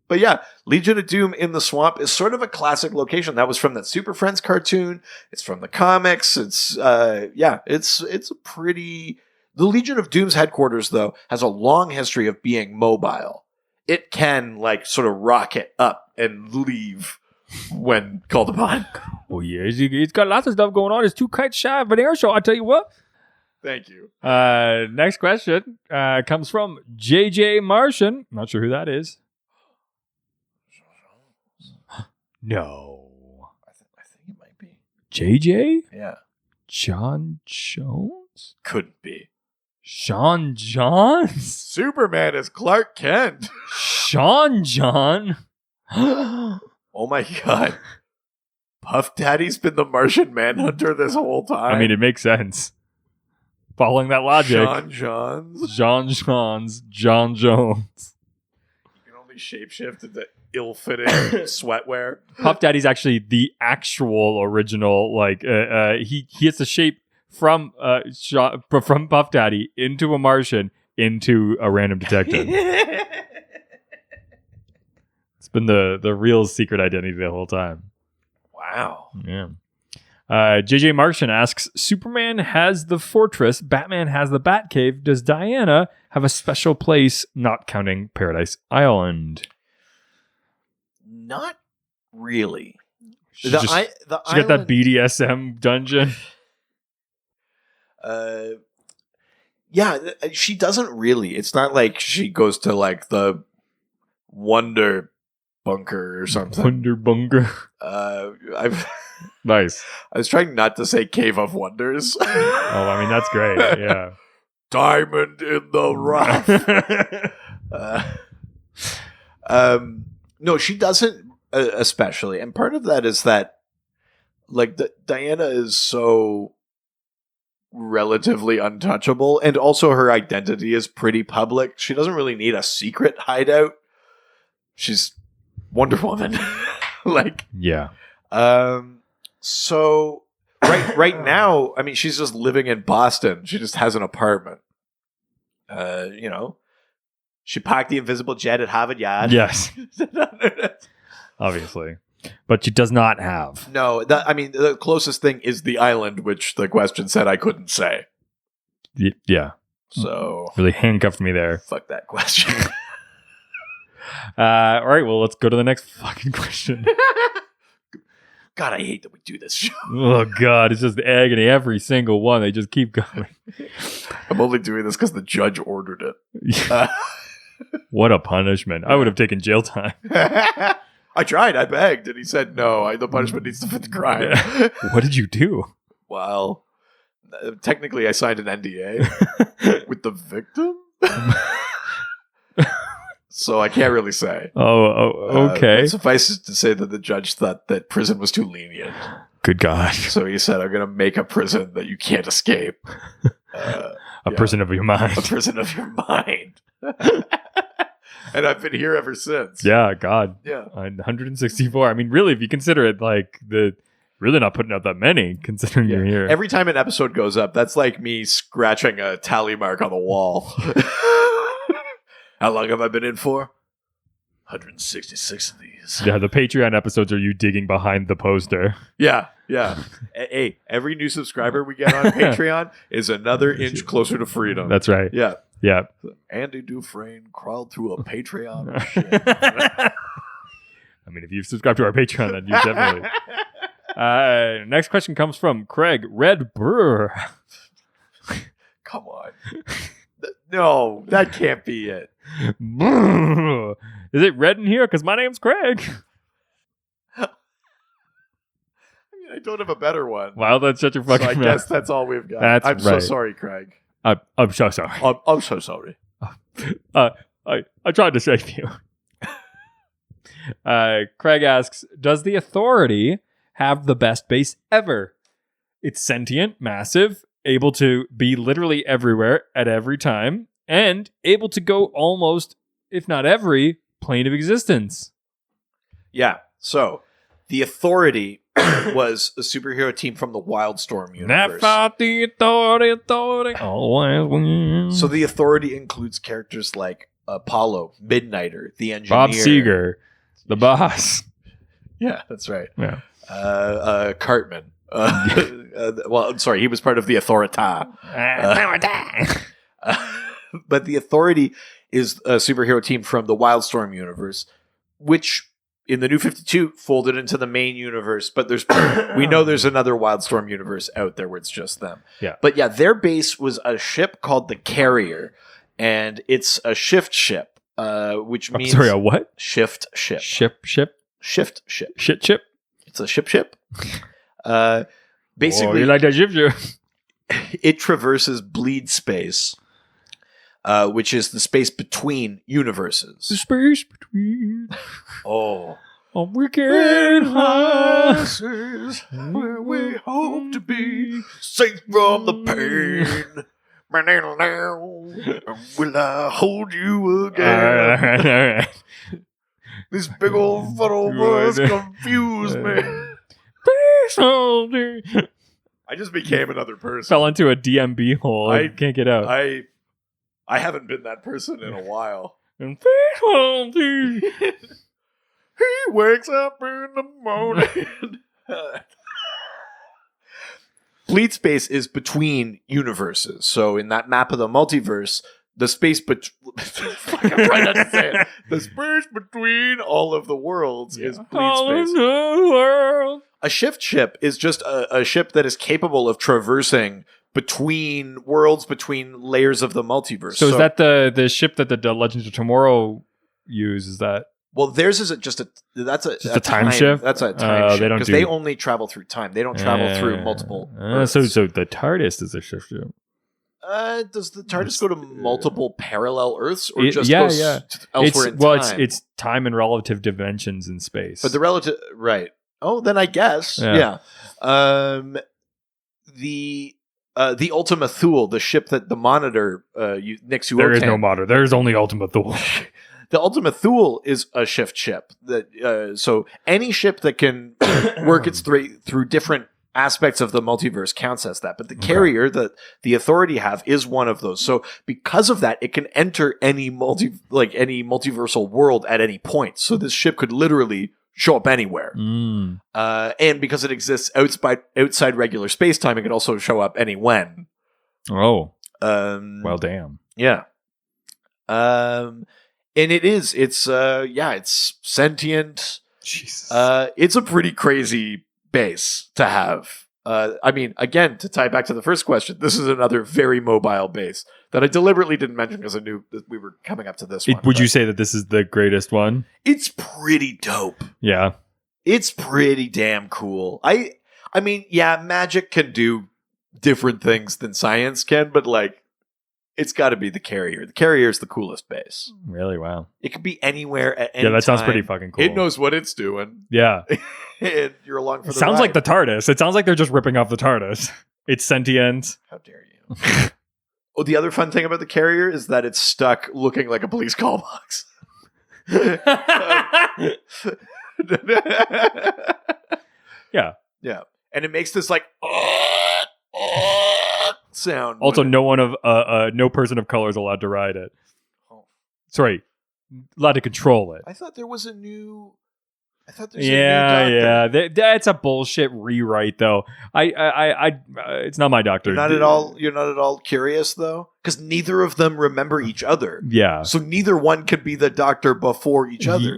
But yeah, Legion of Doom in the swamp is sort of a classic location. That was from that Super Friends cartoon. It's from the comics. It's a pretty. The Legion of Doom's headquarters though has a long history of being mobile. It can like sort of rocket up and leave when called upon. Oh yeah, it's got lots of stuff going on. It's too kite shy of an air show. I tell you what. Thank you. Next question comes from JJ Martian. Not sure who that is. No, I think it might be JJ. Yeah, John Jones couldn't be. Sean John? Superman is Clark Kent. Sean John? Oh my god. Puff Daddy's been the Martian Manhunter this whole time. I mean, it makes sense. Following that logic. Sean Johns. John Johns. John Jones. You can only shapeshift into ill-fitting sweatwear. Puff Daddy's actually the actual original, like, he has the shape from Puff Daddy into a Martian into a random detective. It's been the real secret identity the whole time. Wow. Yeah. JJ Martian asks, Superman has the fortress, Batman has the Batcave. Does Diana have a special place, not counting Paradise Island? Not really. She got that BDSM dungeon. Yeah, she doesn't really. It's not like she goes to like the Wonder Bunker or something. Wonder Bunker. Nice. I was trying not to say Cave of Wonders. Oh, I mean, that's great. Yeah. Diamond in the rough. No, she doesn't especially. And part of that is that like Diana is so relatively untouchable, and also her identity is pretty public. She doesn't really need a secret hideout. She's Wonder Woman. Like, yeah. So right now, I mean, she's just living in Boston. She just has an apartment. She parked the invisible jet at Harvard Yard. Yes. Obviously. But she does not have. No, the closest thing is the island, which the question said I couldn't say. Yeah. So. Really handcuffed me there. Fuck that question. All right, well, let's go to the next fucking question. God, I hate that we do this show. Oh, God, it's just agony. Every single one. They just keep going. I'm only doing this because the judge ordered it. What a punishment. I would have taken jail time. I tried. I begged. And he said, no, the punishment needs to fit the crime. What did you do? Well, technically I signed an NDA with the victim. So I can't really say. Oh, okay. But suffice it to say that the judge thought that prison was too lenient. Good God. So he said, I'm going to make a prison that you can't escape. A prison of your mind. A prison of your mind. And I've been here ever since. Yeah, God. Yeah. 164. I mean, really, if you consider it like really not putting out that many, considering you're here. Every time an episode goes up, that's like me scratching a tally mark on the wall. How long have I been in for? 166 of these. Yeah, the Patreon episodes are you digging behind the poster. Yeah. Hey, every new subscriber we get on Patreon is another inch closer to freedom. That's right. Yeah. Yeah. Andy Dufresne crawled through a Patreon of shit. I mean, if you've subscribed to our Patreon, then you definitely. Next question comes from Craig Red Burr. Come on. No, that can't be it. Is it red in here? Because my name's Craig. I mean, I don't have a better one. Wow, that's such a fucking So I guess that's all we've got. I'm so sorry, Craig. I'm so sorry. I'm so sorry. I tried to save you. Craig asks, does the Authority have the best base ever? It's sentient, massive, able to be literally everywhere at every time, and able to go almost, if not every, plane of existence. Yeah, so the Authority was a superhero team from the Wildstorm universe. The Authority always wins. So the Authority includes characters like Apollo, Midnighter, the Engineer. Bob Seger, the boss. Yeah, that's right. Yeah. Cartman. Well, I'm sorry, he was part of the Authorita. But the Authority is a superhero team from the Wildstorm universe, which in the New 52 folded into the main universe. But we know there's another Wildstorm universe out there where it's just them. Yeah. But yeah, their base was a ship called the Carrier, and it's a shift ship, which means a what? Shift ship. Shift ship. Shit ship. It's a ship. Basically, you like that ship? It traverses bleed space, which is the space between universes. The space between. Oh. On wicked places where we hope to be, safe from the pain. Will I hold you again? All right. This big old funnel voice confused me. I just became another person. Fell into a DMB hole. I can't get out. I haven't been that person in a while. And he wakes up in the morning. Bleed space is between universes. So in that map of the multiverse, the space I'm trying not to say it. The space between all of the worlds is bleed space. A shift ship is just a ship that is capable of traversing between worlds, between layers of the multiverse. So is that the ship that the Legends of Tomorrow use? Is that? Well, theirs is just a time shift. That's a time shift they don't because they only travel through time. They don't travel through multiple. So the TARDIS is a shift ship. Does the TARDIS go to multiple parallel Earths, or just goes elsewhere in time? It's time and relative dimensions in space. But the relative, right? Oh, then I guess, yeah. The Ultima Thule, the ship that the Monitor, Nick Suoken. There is no Monitor. There is only Ultima Thule. The Ultima Thule is a shift ship. That so any ship that can work its through different aspects of the multiverse counts as that. But the Carrier that the Authority have is one of those. So because of that, it can enter any multiversal world at any point. So this ship could literally show up anywhere. And because it exists outside regular space-time, it can also show up any when. Oh. Well, damn. Yeah. And it's sentient. Jesus. It's a pretty crazy base to have. I mean, again, to tie back to the first question, this is another very mobile base that I deliberately didn't mention because I knew that we were coming up to this one. Would you say that this is the greatest one? It's pretty dope. Yeah. It's pretty damn cool. I mean, yeah, magic can do different things than science can, but like, it's got to be the Carrier. The Carrier is the coolest base. Really? Wow. It could be anywhere at any time. Yeah, that sounds pretty fucking cool. It knows what it's doing. Yeah. And you're along for the sounds ride. like the TARDIS. It sounds like they're just ripping off the TARDIS. It's sentient. How dare you? Oh, the other fun thing about the Carrier is that it's stuck looking like a police call box. Yeah. Yeah. And it makes this like sound. Also, no person of color is allowed to ride it. Sorry, allowed to control it. I thought there was a new. There's a new doctor. That's a bullshit rewrite, though. It's not my doctor. You're not at all curious, though, because neither of them remember each other. Yeah. So neither one could be the doctor before each other.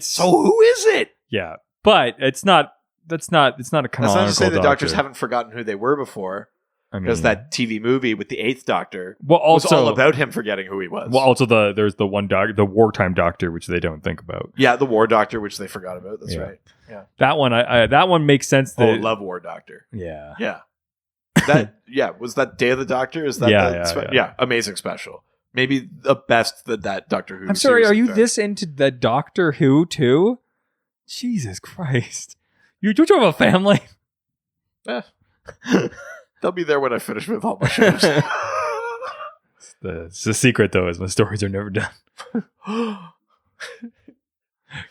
So who is it? Yeah, but it's not. It's not a canonical. That's not to say the doctor. doctors haven't forgotten who they were before. Because that TV movie with the Eighth Doctor was all about him forgetting who he was. Well, also there's the one doctor, the wartime doctor, which they don't think about. Yeah, the war doctor, which they forgot about. That's right. Yeah, that one. That one makes sense. Love War Doctor. Yeah, was that Day of the Doctor? Is that amazing special? Maybe the best that Doctor Who. I'm sorry. Are you this into the Doctor Who too? Jesus Christ! You have a family? They'll be there when I finish with all my shows. It's the secret, though, is my stories are never done.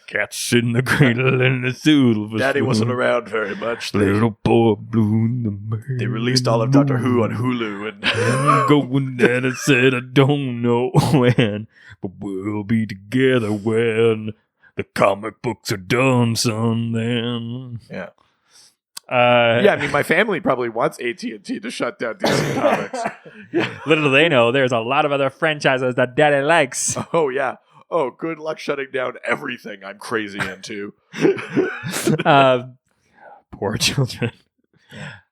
Cats in the cradle and the silver Daddy wasn't around very much. Little boy blue in the man. They released all of Doctor Who on Hulu. And going there and said, I don't know when, but we'll be together when the comic books are done, son, then. Yeah. I mean, my family probably wants AT&T to shut down DC Comics. Little do they know, there's a lot of other franchises that Daddy likes. Oh, yeah. Oh, good luck shutting down everything I'm crazy into. Poor children.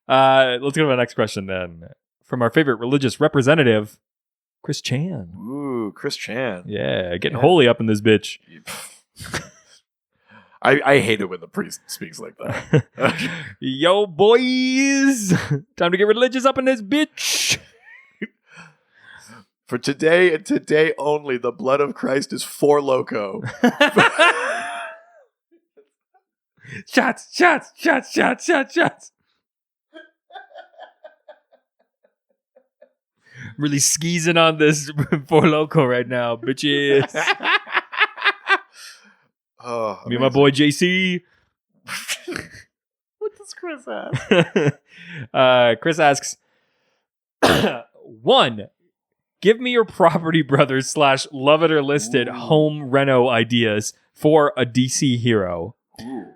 Let's go to the next question then. From our favorite religious representative, Chris Chan. Ooh, Chris Chan. Yeah, getting holy up in this bitch. I hate it when the priest speaks like that. Yo, boys! Time to get religious up in this bitch! For today and today only, the blood of Christ is for loco. Shots! Really skeezing on this for loco right now, bitches. Oh, me and my boy JC. What does Chris ask? Chris asks, 1, give me your Property Brothers / Love It or List It home reno ideas for a DC hero. Ooh.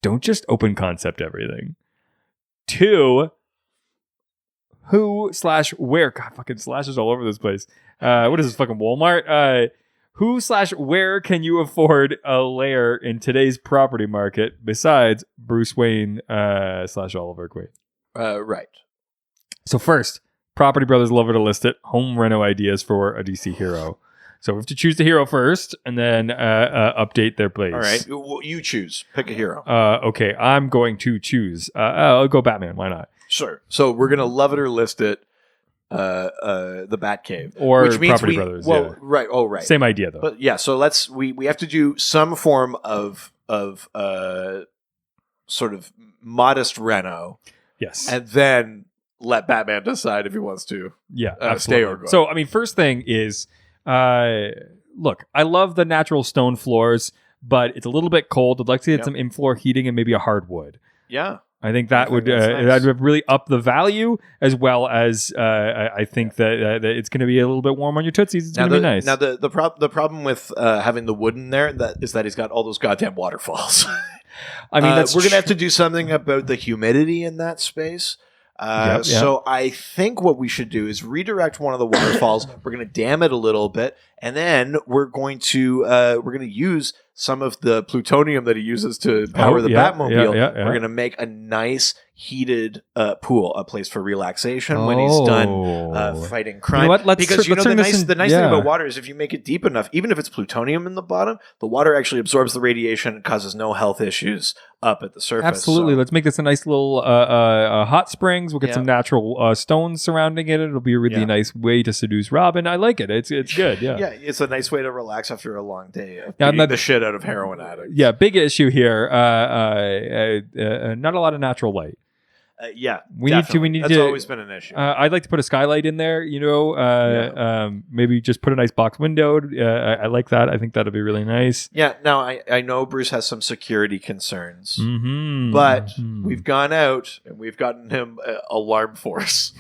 Don't just open concept everything. 2, who / where? God, fucking slashes all over this place. What is this, fucking Walmart? Who / where can you afford a lair in today's property market besides Bruce Wayne / Oliver Queen? Right. So first, Property Brothers Love It or List It, home reno ideas for a DC hero. So we have to choose the hero first and then update their place. All right. Well, you choose. Pick a hero. Okay, I'm going to choose. I'll go Batman. Why not? Sure. So we're going to Love It or List It. The Batcave, or which means Property Brothers. Well, right. Oh, right. Same idea though. But yeah, so we have to do some form of sort of modest reno. Yes, and then let Batman decide if he wants to. Stay or go. So I mean, first thing is, look, I love the natural stone floors, but it's a little bit cold. I'd like to get some in-floor heating and maybe a hardwood. Yeah. I think that would that would really up the value, as well as I think that it's going to be a little bit warm on your tootsies. It's going to be nice. Now the problem with having the wood in there is that he's got all those goddamn waterfalls. I mean, we're going to have to do something about the humidity in that space. So I think what we should do is redirect one of the waterfalls. We're going to dam it a little bit, and then we're going to use some of the plutonium that he uses to power the Batmobile. We're going to make a nice heated pool, a place for relaxation when he's done fighting crime. You know what? Because the nice thing about water is if you make it deep enough, even if it's plutonium in the bottom, the water actually absorbs the radiation and causes no health issues up at the surface. Absolutely. Let's make this a nice little hot springs. We'll get some natural stones surrounding it. It'll be a really nice way to seduce Robin. I like it. It's good. Yeah. Yeah, it's a nice way to relax after a long day of beating the shit out of heroin addicts. Yeah, big issue here. Not a lot of natural light. We need to. That's always been an issue. I'd like to put a skylight in there. Maybe just put a nice box window. I like that. I think that'd be really nice. Yeah. Now I know Bruce has some security concerns, but we've gone out and we've gotten him alarm force.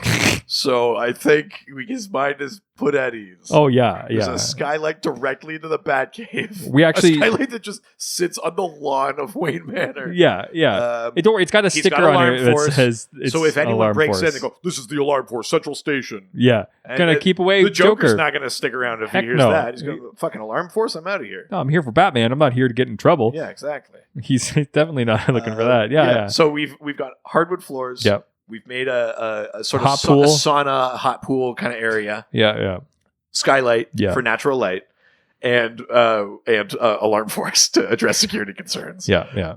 So I think his mind is put at ease. Oh yeah, There's a skylight directly into the Batcave. We actually a skylight that just sits on the lawn of Wayne Manor. Yeah. It's got a sticker on it that says. So if anyone breaks force. in, they go, "This is the alarm force, Central Station." Yeah, gonna keep away. The Joker's not gonna stick around if he hears that. He's gonna fucking alarm force. I'm out of here. No, I'm here for Batman. I'm not here to get in trouble. Yeah, exactly. He's definitely not looking for that. Yeah. So we've got hardwood floors. Yep. We've made a sort hot of pool. a sauna, hot pool kind of area. Yeah. Skylight for natural light, and alarm force to address security concerns. Yeah.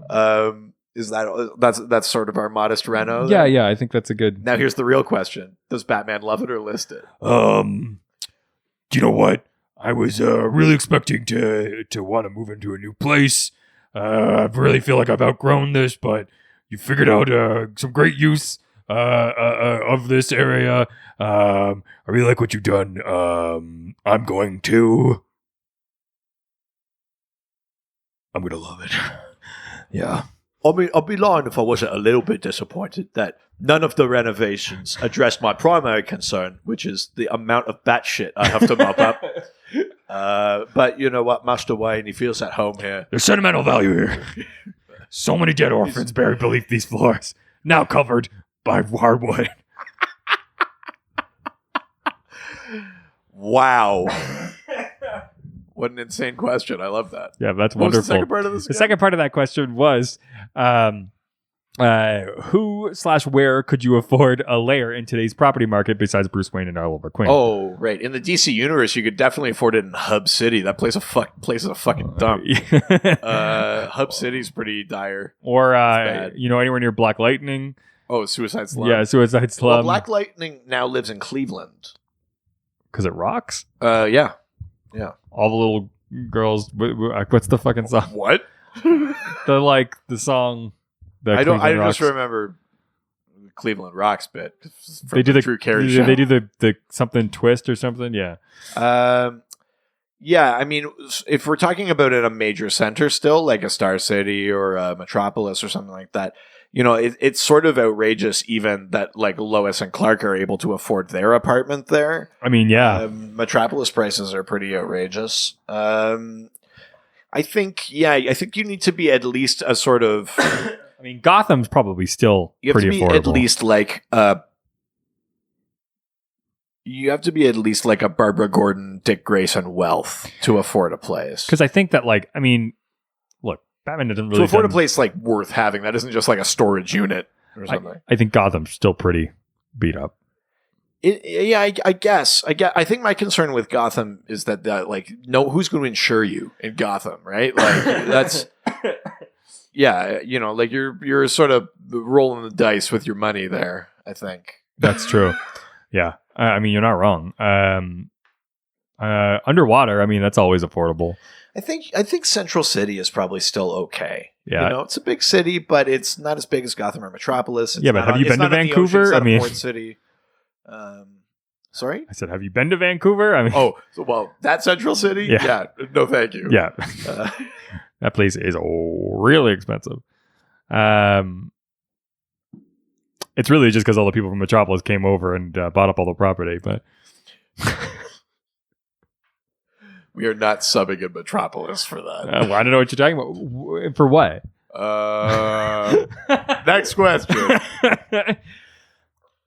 Is that's sort of our modest reno? Yeah. I think that's a good. Now here's the real question: does Batman love it or list it? Do you know what? I was really expecting to want to move into a new place. I really feel like I've outgrown this, but you figured out some great use of this area. I really like what you've done. I'm going to love it. Yeah. I'd be lying if I wasn't a little bit disappointed that none of the renovations addressed my primary concern, which is the amount of bat shit I have to mop up. But you know what, Master Wayne, he feels at home here. There's sentimental value here. So many dead orphans buried beneath these floors, now covered by hardwood. Wow. What an insane question. I love that. Yeah, that's what wonderful. Was the second part of this? The second part of that question was who/where could you afford a lair in today's property market besides Bruce Wayne and Oliver Queen? Oh, right. In the DC universe, you could definitely afford it in Hub City. That place is a fucking dump. Hub City's pretty dire. Or anywhere near Black Lightning. Oh, Suicide Slum. Yeah, Suicide Slum. Well, Black Lightning now lives in Cleveland. Because it rocks? Yeah. All the little girls. What's the fucking song? What? the song. I just remember Cleveland Rocks bit. They do the Drew Carey show. They do the something twist or something. Yeah. Yeah. I mean, if we're talking about in a major center still, like a Star City or a Metropolis or something like that, it's sort of outrageous even that like Lois and Clark are able to afford their apartment there. I mean, yeah. Metropolis prices are pretty outrageous. I think you need to be at least a sort of... I mean, Gotham's probably still you have pretty to be affordable. At least like you have to be at least like a Barbara Gordon, Dick Grayson wealth to afford a place. Because I think that look, Batman doesn't really... To afford a place like worth having, that isn't just like a storage unit or something. I think Gotham's still pretty beat up. I guess. I think my concern with Gotham is that who's going to insure you in Gotham, right? Like that's... Yeah, like you're sort of rolling the dice with your money there, I think. That's true. Yeah. I mean, you're not wrong. Underwater, I mean, that's always affordable. I think Central City is probably still okay. Yeah. It's a big city, but it's not as big as Gotham or Metropolis. But have you been to Vancouver? I mean, Port City. Sorry? I said, have you been to Vancouver? I mean, that Central City? Yeah. No, thank you. Yeah. That place is really expensive. It's really just because all the people from Metropolis came over and bought up all the property, but... We are not subbing in Metropolis for that. Well, I don't know what you're talking about. For what? Next question.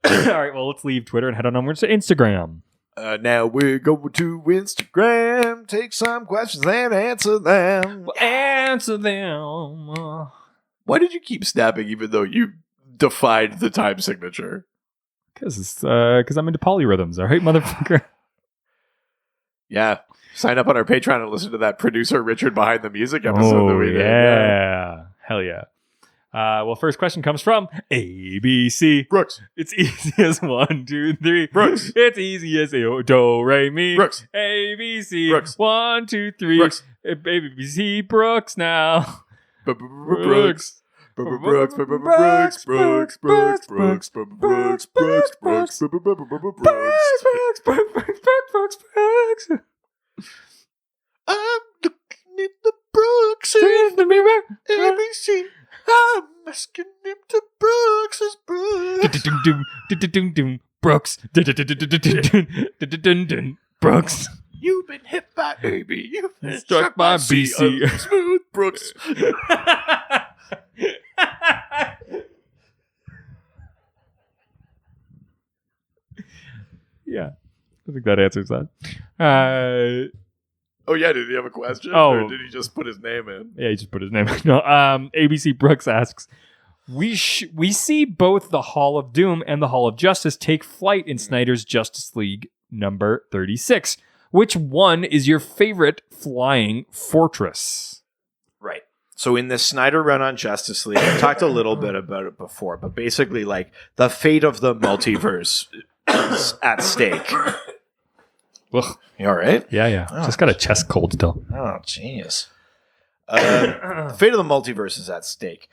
All right, well, let's leave Twitter and head on over to Instagram. Now we're going to Instagram, take some questions and answer them. Answer them. Why did you keep snapping even though you defied the time signature? Because I'm into polyrhythms, all right, motherfucker? Yeah. Sign up on our Patreon and listen to that producer Richard behind the music episode that we did. Yeah. Hell yeah. Well, first question comes from ABC. Brooks. It's easy as 1, 2, 3. Brooks. It's easy as do, re, mi. Brooks. ABC. Brooks. 1, 2, 3. Brooks. ABC Brooks now. Brooks. Brooks. Brooks. Brooks. Brooks. Brooks. Brooks. Brooks. Brooks. Brooks. I'm looking at the Brooks in the mirror. ABC. I'm asking him to Brooks is Brooks. Brooks. Brooks. You've been hit by AB. You've been Struck by BC. Smooth Brooks. Yeah, I think that answers that. Oh yeah, did he have a question? Oh. Or did he just put his name in? Yeah, he just put his name. No, ABC Brooks asks, we see both the Hall of Doom and the Hall of Justice take flight in Snyder's Justice League number 36. Which one is your favorite flying fortress? Right. So in this Snyder run on Justice League, I talked a little bit about it before, but basically like the fate of the multiverse is at stake. Ugh. You all right? Yeah. Oh. Just got a chest cold still. Oh, jeez. The fate of the multiverse is at stake.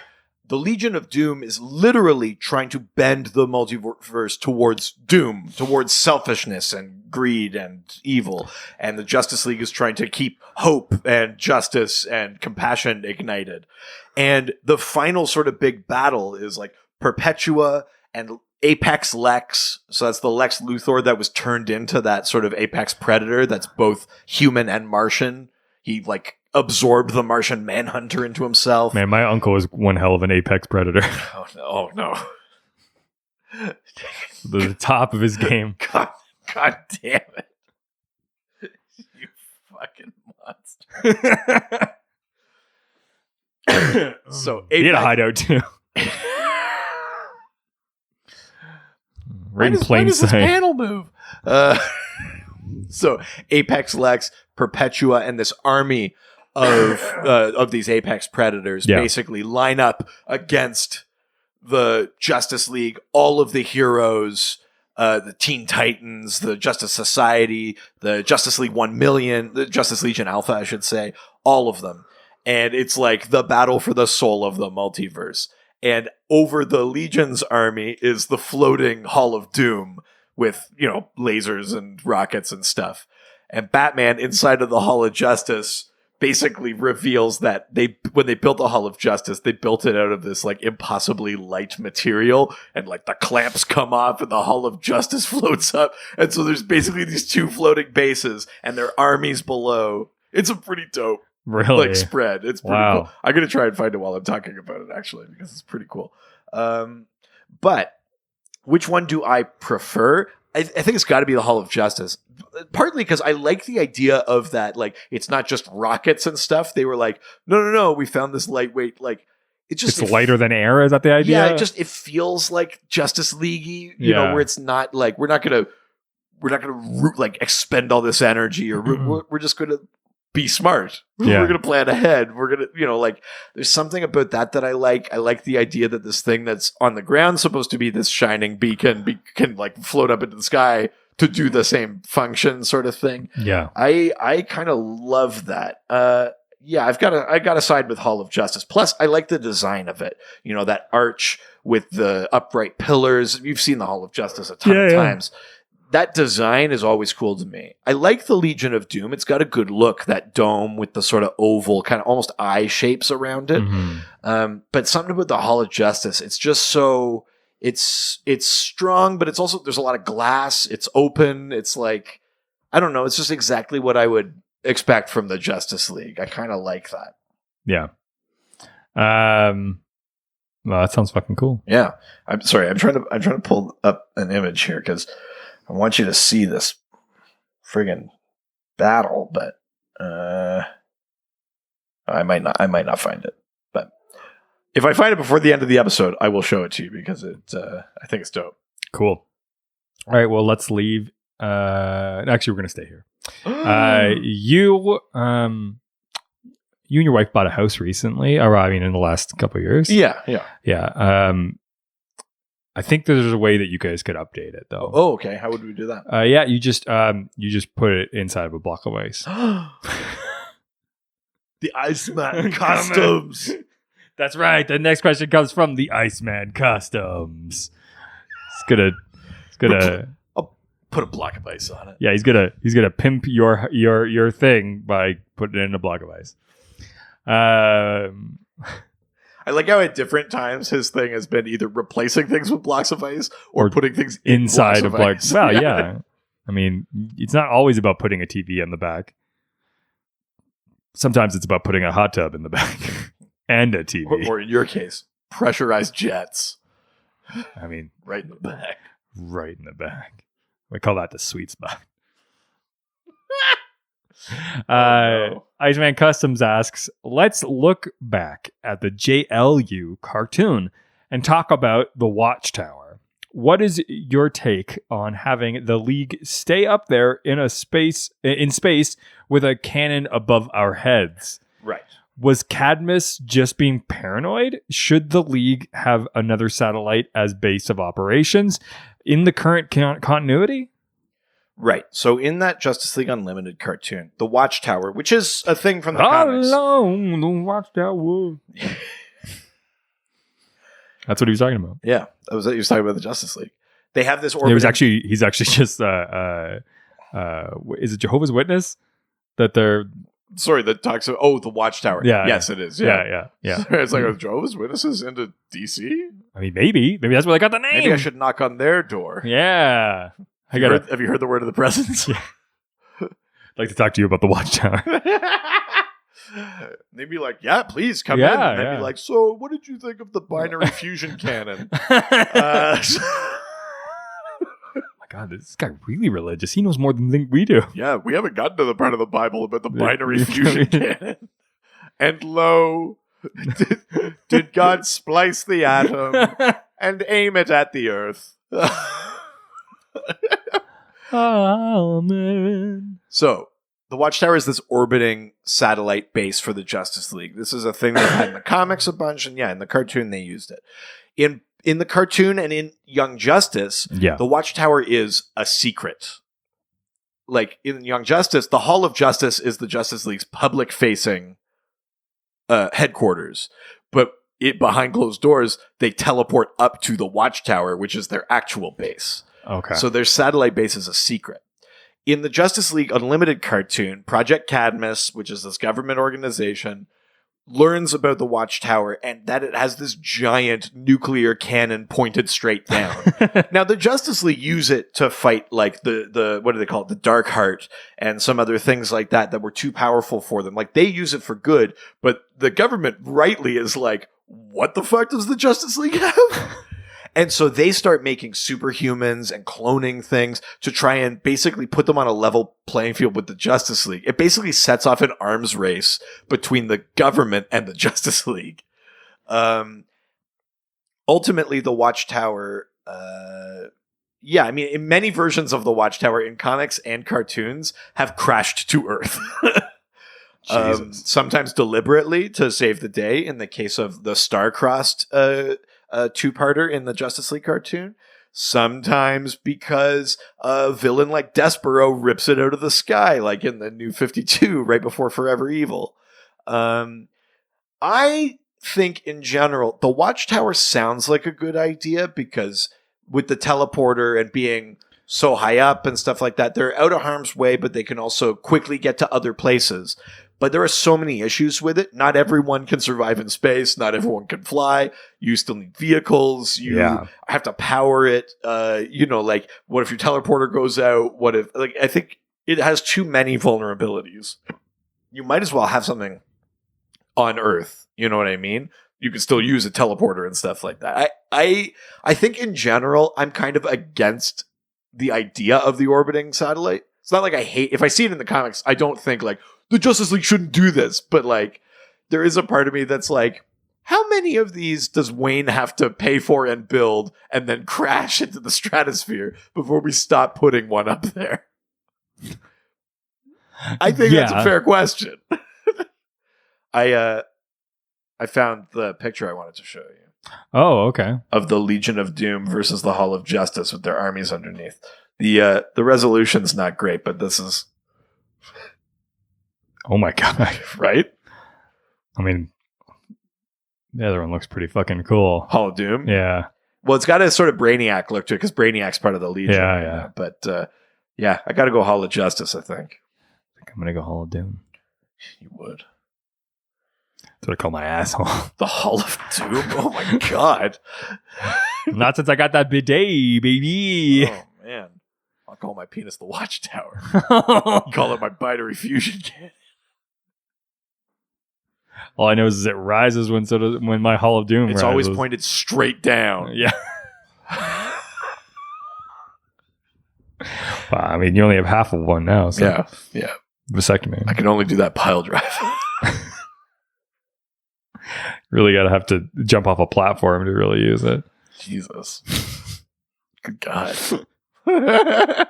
The Legion of Doom is literally trying to bend the multiverse towards doom, towards selfishness and greed and evil. And the Justice League is trying to keep hope and justice and compassion ignited. And the final sort of big battle is like Perpetua and Apex Lex. So that's the Lex Luthor that was turned into that sort of Apex Predator that's both human and Martian. He like absorbed the Martian Manhunter into himself. Man, my uncle is one hell of an apex predator. Oh no. The top of his game. God damn it. You fucking monster. So He had a hideout too. Right in plain This sight. panel move. So Apex Lex, Perpetua, and this army of these Apex Predators basically line up against the Justice League, all of the heroes, the Teen Titans, the Justice Society, the Justice League 1 million, the Justice Legion Alpha, I should say, all of them. And it's like the battle for the soul of the multiverse. And over the Legion's army is the floating Hall of Doom with, lasers and rockets and stuff. And Batman inside of the Hall of Justice basically reveals that when they built the Hall of Justice, they built it out of this like impossibly light material, and like the clamps come off and the Hall of Justice floats up. And so there's basically these two floating bases and their armies below. It's a pretty dope spread. It's pretty cool. I'm going to try and find it while I'm talking about it actually, because it's pretty cool. But which one do I prefer? I think it's got to be the Hall of Justice. Partly because I like the idea of that, like, it's not just rockets and stuff. They were like, no, we found this lightweight, like, it's lighter than air. Is that the idea? Yeah, it feels like Justice League-y, where it's not like, we're not gonna like expend all this energy, or we're just gonna be smart. Yeah. We're gonna plan ahead. We're gonna, like, there's something about that I like. I like the idea that this thing that's on the ground supposed to be this shining beacon can like float up into the sky to do the same function, sort of thing. Yeah, I kind of love that. I've got to side with Hall of Justice. Plus, I like the design of it. That arch with the upright pillars. You've seen the Hall of Justice a ton of times. That design is always cool to me. I like the Legion of Doom. It's got a good look, that dome with the sort of oval, kind of almost eye shapes around it. Mm-hmm. But something about the Hall of Justice, it's just so... It's strong, but it's also, there's a lot of glass. It's open. It's like, I don't know. It's just exactly what I would expect from the Justice League. I kind of like that. Yeah. Well, that sounds fucking cool. Yeah. I'm sorry. I'm trying to pull up an image here because I want you to see this friggin' battle, but I might not find it. If I find it before the end of the episode, I will show it to you because I think it's dope. Cool. All right. Well, let's leave. Actually, we're going to stay here. You and your wife bought a house recently, or I mean, in the last couple of years. Yeah. I think there's a way that you guys could update it, though. Oh, okay. How would we do that? You just put it inside of a block of ice. The Iceman Customs. That's right. The next question comes from the Iceman Customs. It's gonna. I'll put a block of ice on it. Yeah, he's gonna pimp your thing by putting it in a block of ice. I like how at different times his thing has been either replacing things with blocks of ice or putting things inside of blocks. Well, yeah. I mean, it's not always about putting a TV in the back. Sometimes it's about putting a hot tub in the back and a TV. Or in your case, pressurized jets. I mean, right in the back. Right in the back. We call that the sweet spot. No. Iceman Customs asks, let's look back at the JLU cartoon and talk about the Watchtower. What is your take on having the League stay up there in space with a cannon above our heads? Right. Was Cadmus just being paranoid? Should the League have another satellite as base of operations in the current continuity? Right. So in that Justice League Unlimited cartoon, the Watchtower, which is a thing from the comics. Along the Watchtower. That's what he was talking about. Yeah. He was talking about the Justice League. They have this orbiting... He's actually just is it Jehovah's Witness? That they're that talks about the Watchtower. Yeah. Yes, it is. Yeah. It's like, are Jehovah's Witnesses into DC? I mean, maybe that's where they got the name. Maybe I should knock on their door. Yeah. Have you heard the word of the presence? Yeah. I'd like to talk to you about the Watchtower. They'd be like, yeah, please come in. And I'd be like, so what did you think of the binary fusion cannon? My God, this guy really religious. He knows more than we do. Yeah, we haven't gotten to the part of the Bible about the binary fusion cannon. And lo, did God splice the atom and aim it at the earth? Amen. So, the Watchtower is this orbiting satellite base for the Justice League. This is a thing they've had in the comics a bunch, and in the cartoon they used it. In the cartoon and in Young Justice, the Watchtower is a secret. Like, in Young Justice, the Hall of Justice is the Justice League's public-facing headquarters. But behind closed doors, they teleport up to the Watchtower, which is their actual base. Okay. So their satellite base is a secret. In the Justice League Unlimited cartoon, Project Cadmus, which is this government organization, learns about the Watchtower and that it has this giant nuclear cannon pointed straight down. Now, the Justice League use it to fight like the what do they call it? The Dark Heart and some other things like that were too powerful for them. Like, they use it for good, but the government rightly is like, what the fuck does the Justice League have? And so they start making superhumans and cloning things to try and basically put them on a level playing field with the Justice League. It basically sets off an arms race between the government and the Justice League. Ultimately, the Watchtower, in many versions of the Watchtower in comics and cartoons have crashed to Earth. Sometimes deliberately to save the day in the case of the star-crossed two-parter in the Justice League cartoon. Sometimes because a villain like Despero rips it out of the sky, like in the New 52, right before Forever Evil. I think in general, the Watchtower sounds like a good idea because with the teleporter and being so high up and stuff like that, they're out of harm's way, but they can also quickly get to other places. But there are so many issues with it. Not everyone can survive in space. Not everyone can fly. You still need vehicles. You have to power it. Like, what if your teleporter goes out? What if, like, I think it has too many vulnerabilities. You might as well have something on Earth. You know what I mean? You can still use a teleporter and stuff like that. I think in general, I'm kind of against the idea of the orbiting satellite. It's not like I hate, if I see it in the comics, I don't think like, the Justice League shouldn't do this, but like, there is a part of me that's like, how many of these does Wayne have to pay for and build and then crash into the stratosphere before we stop putting one up there? I think that's a fair question. I found the picture I wanted to show you. Oh, okay. Of the Legion of Doom versus the Hall of Justice with their armies underneath. The resolution's not great, but this is... Oh my God. Right? I mean, the other one looks pretty fucking cool. Hall of Doom? Yeah. Well, it's got a sort of Brainiac look to it because Brainiac's part of the Legion. Yeah. But I got to go Hall of Justice, I think. I'm going to go Hall of Doom. You would. That's what I call my asshole. The Hall of Doom? Oh my God. Not since I got that bidet, baby. Oh man. I'll call my penis the Watchtower. Call it my binary fusion cannon. All I know is it rises when my Hall of Doom rises. It's always pointed straight down. Yeah. Well, I mean, you only have half of one now. So. Yeah. Vasectomy. I can only do that pile drive. Really got to have to jump off a platform to really use it. Jesus. Good God. I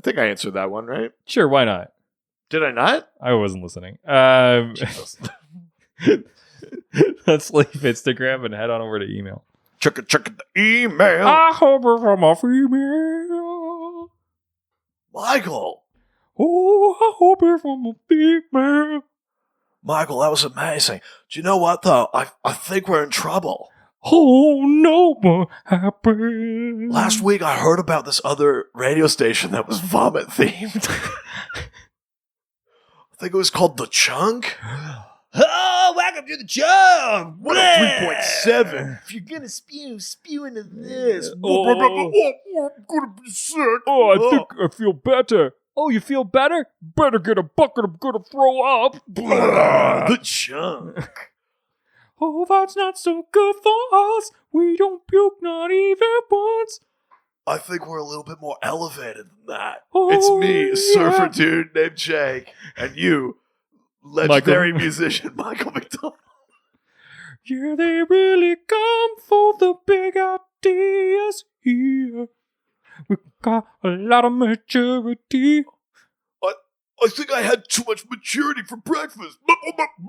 think I answered that one, right? Sure, why not? Did I not? I wasn't listening. Let's leave Instagram and head on over to email. Check the email. I hope it's from a female. Michael. Oh, I hope it's from a female. Michael, that was amazing. Do you know what, though? I think we're in trouble. Oh, no, what happened? Last week, I heard about this other radio station that was vomit-themed. I think it was called The Chunk. Oh, welcome to the chunk. 103.7. If you're gonna spew into this. I'm gonna be sick. Oh, I feel better. Oh, you feel better? Better get a bucket. I'm gonna throw up. The Chunk. Oh, that's not so good for us. We don't puke, not even once. I think we're a little bit more elevated than that. Oh, It's me, a yeah. surfer dude named Jake, and you, legendary musician Michael McDonald. Yeah, they really come for the big ideas here. We got a lot of maturity. I think I had too much maturity for breakfast.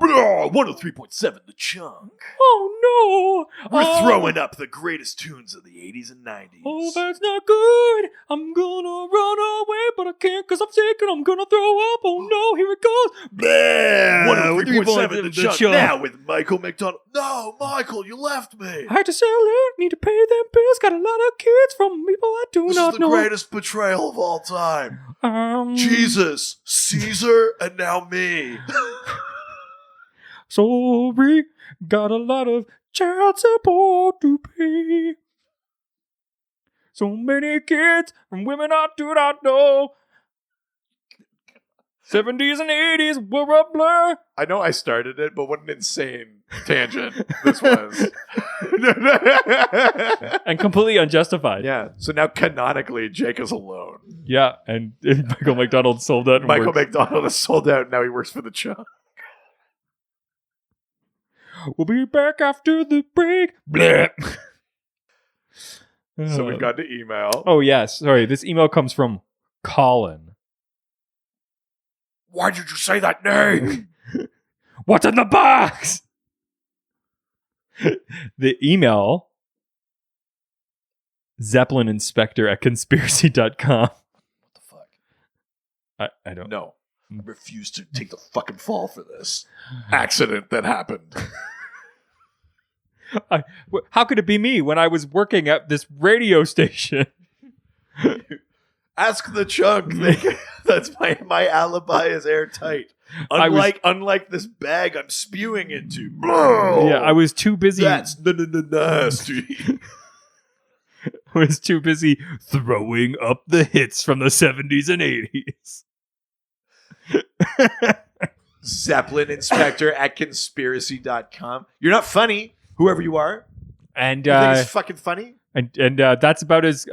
103.7 The Chunk. Oh, no. We're throwing up the greatest tunes of the 80s and 90s. Oh, that's not good. I'm gonna run away, but I can't because I'm sick and I'm gonna throw up. Oh, no, here it goes. 103.7 The Chunk. Now with Michael McDonald. No, Michael, you left me. I had to sell it. Need to pay them bills. Got a lot of kids from people I do This not is the know. greatest betrayal of all time. Jesus, Caesar, and now me. Sorry, got a lot of child support to pay. So many kids from women I do not know. 70s and 80s were a blur. I know I started it, but what an insane tangent this was. And completely unjustified. Yeah, so now canonically, Jake is alone. Yeah, and Michael McDonald sold out. And Michael works. McDonald is sold out, and now he works for the Chunk. We'll be back after the break. Bleh. So we've got the email. Oh, yes. Sorry, this email comes from Colin. Why did you say that name? What's in the box? The email, Zeppelin Inspector at conspiracy.com. What the fuck? I don't know. I refuse to take the fucking fall for this accident that happened. How could it be me when I was working at this radio station? Ask the Chunk. That's my alibi is airtight. Unlike this bag I'm spewing into. Yeah, I was too busy. That's nasty. I was too busy throwing up the hits from the 70s and 80s. Zeppelin Inspector at conspiracy.com. You're not funny, whoever you are. And you think it's fucking funny? And that's about as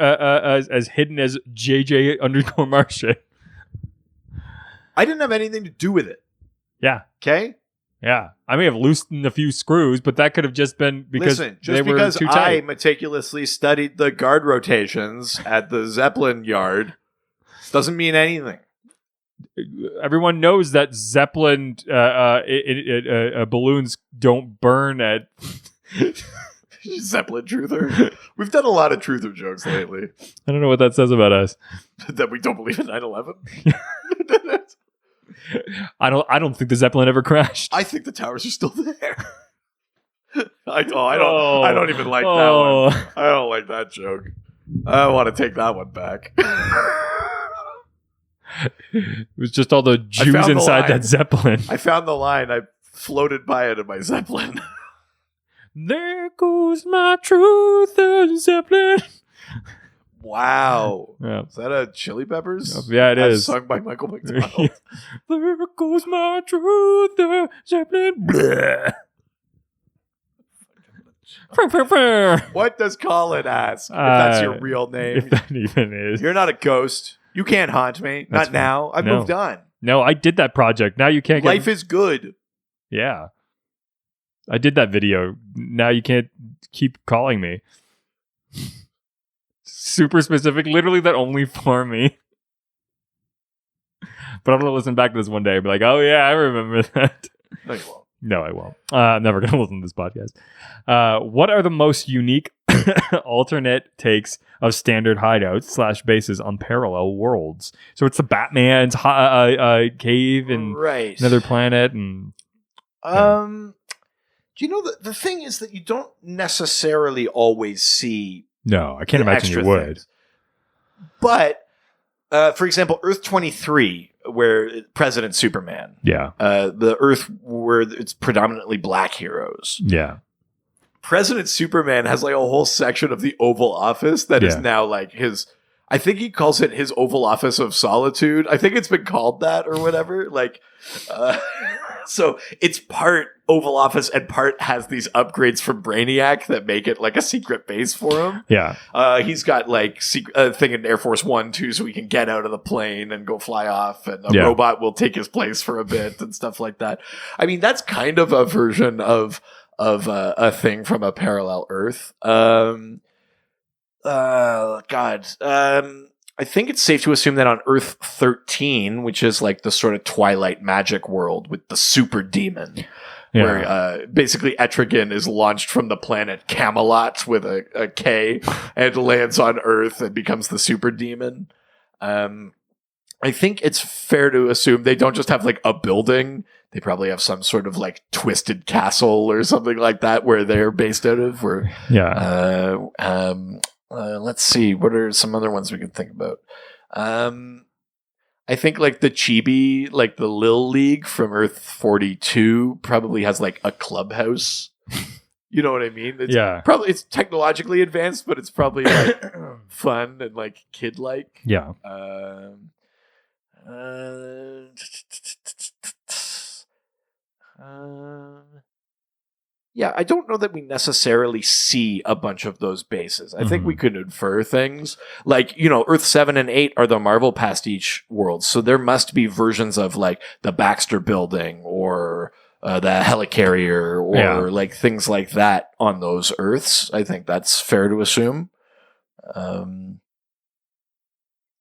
hidden as JJ Martian. I didn't have anything to do with it. Yeah. Okay? Yeah. I may have loosened a few screws, but that could have just been because they were too I tight. meticulously studied the guard rotations at the Zeppelin yard doesn't mean anything. Everyone knows that Zeppelin balloons don't burn at... Zeppelin truther. We've done a lot of truther jokes lately. I don't know what that says about us. That we don't believe in 9/11. I don't think the Zeppelin ever crashed. I think the towers are still there. I don't even like that one. I don't like that joke. I want to take that one back. It was just all the Jews inside that Zeppelin. I found the line. I floated by it in my Zeppelin. There goes my truth, Zeppelin. Wow. Yeah. Is that a Chili Peppers? Yeah, it is. Sung by Michael McDonald. There goes my truth, Zeppelin. What does Colin ask? If that's your real name. If that even is. You're not a ghost. You can't haunt me. That's not now. I've moved on. No, I did that project. Now you can't Life is good. Yeah. I did that video. Now you can't keep calling me. Super specific. Literally that only for me. But I'm going to listen back to this one day and be like, oh yeah, I remember that. No, you won't. No, I won't. I'm never going to listen to this podcast. What are the most unique alternate takes of standard hideouts / bases on parallel worlds? So it's the Batman's cave and another planet. And do you know the thing is that you don't necessarily always see. No, I can't imagine you would. Things. But for example, Earth 23. Where President Superman. Yeah. The Earth where it's predominantly black heroes. Yeah. President Superman has like a whole section of the Oval Office that is now like his, I think he calls it his Oval Office of Solitude. I think it's been called that or whatever. Like, so it's part Oval Office and part has these upgrades from Brainiac that make it like a secret base for him. Yeah. He's got like a thing in Air Force One too, so he can get out of the plane and go fly off, and a robot will take his place for a bit and stuff like that. I mean, that's kind of a version of a thing from a parallel Earth. I think it's safe to assume that on Earth 13, which is like the sort of Twilight magic world with the super demon, where basically Etrigan is launched from the planet Camelot with a K and lands on Earth and becomes the super demon. I think it's fair to assume they don't just have like a building. They probably have some sort of like twisted castle or something like that where they're based out of. Let's see. What are some other ones we can think about? I think like the Chibi, like the Lil League from Earth 42 probably has like a clubhouse. You know what I mean? It's technologically advanced, but it's probably like fun and like kid-like. Yeah. Yeah, I don't know that we necessarily see a bunch of those bases. I think we could infer things. Like, you know, Earth 7 and 8 are the Marvel pastiche worlds. So there must be versions of like the Baxter Building or the Helicarrier or like things like that on those Earths. I think that's fair to assume.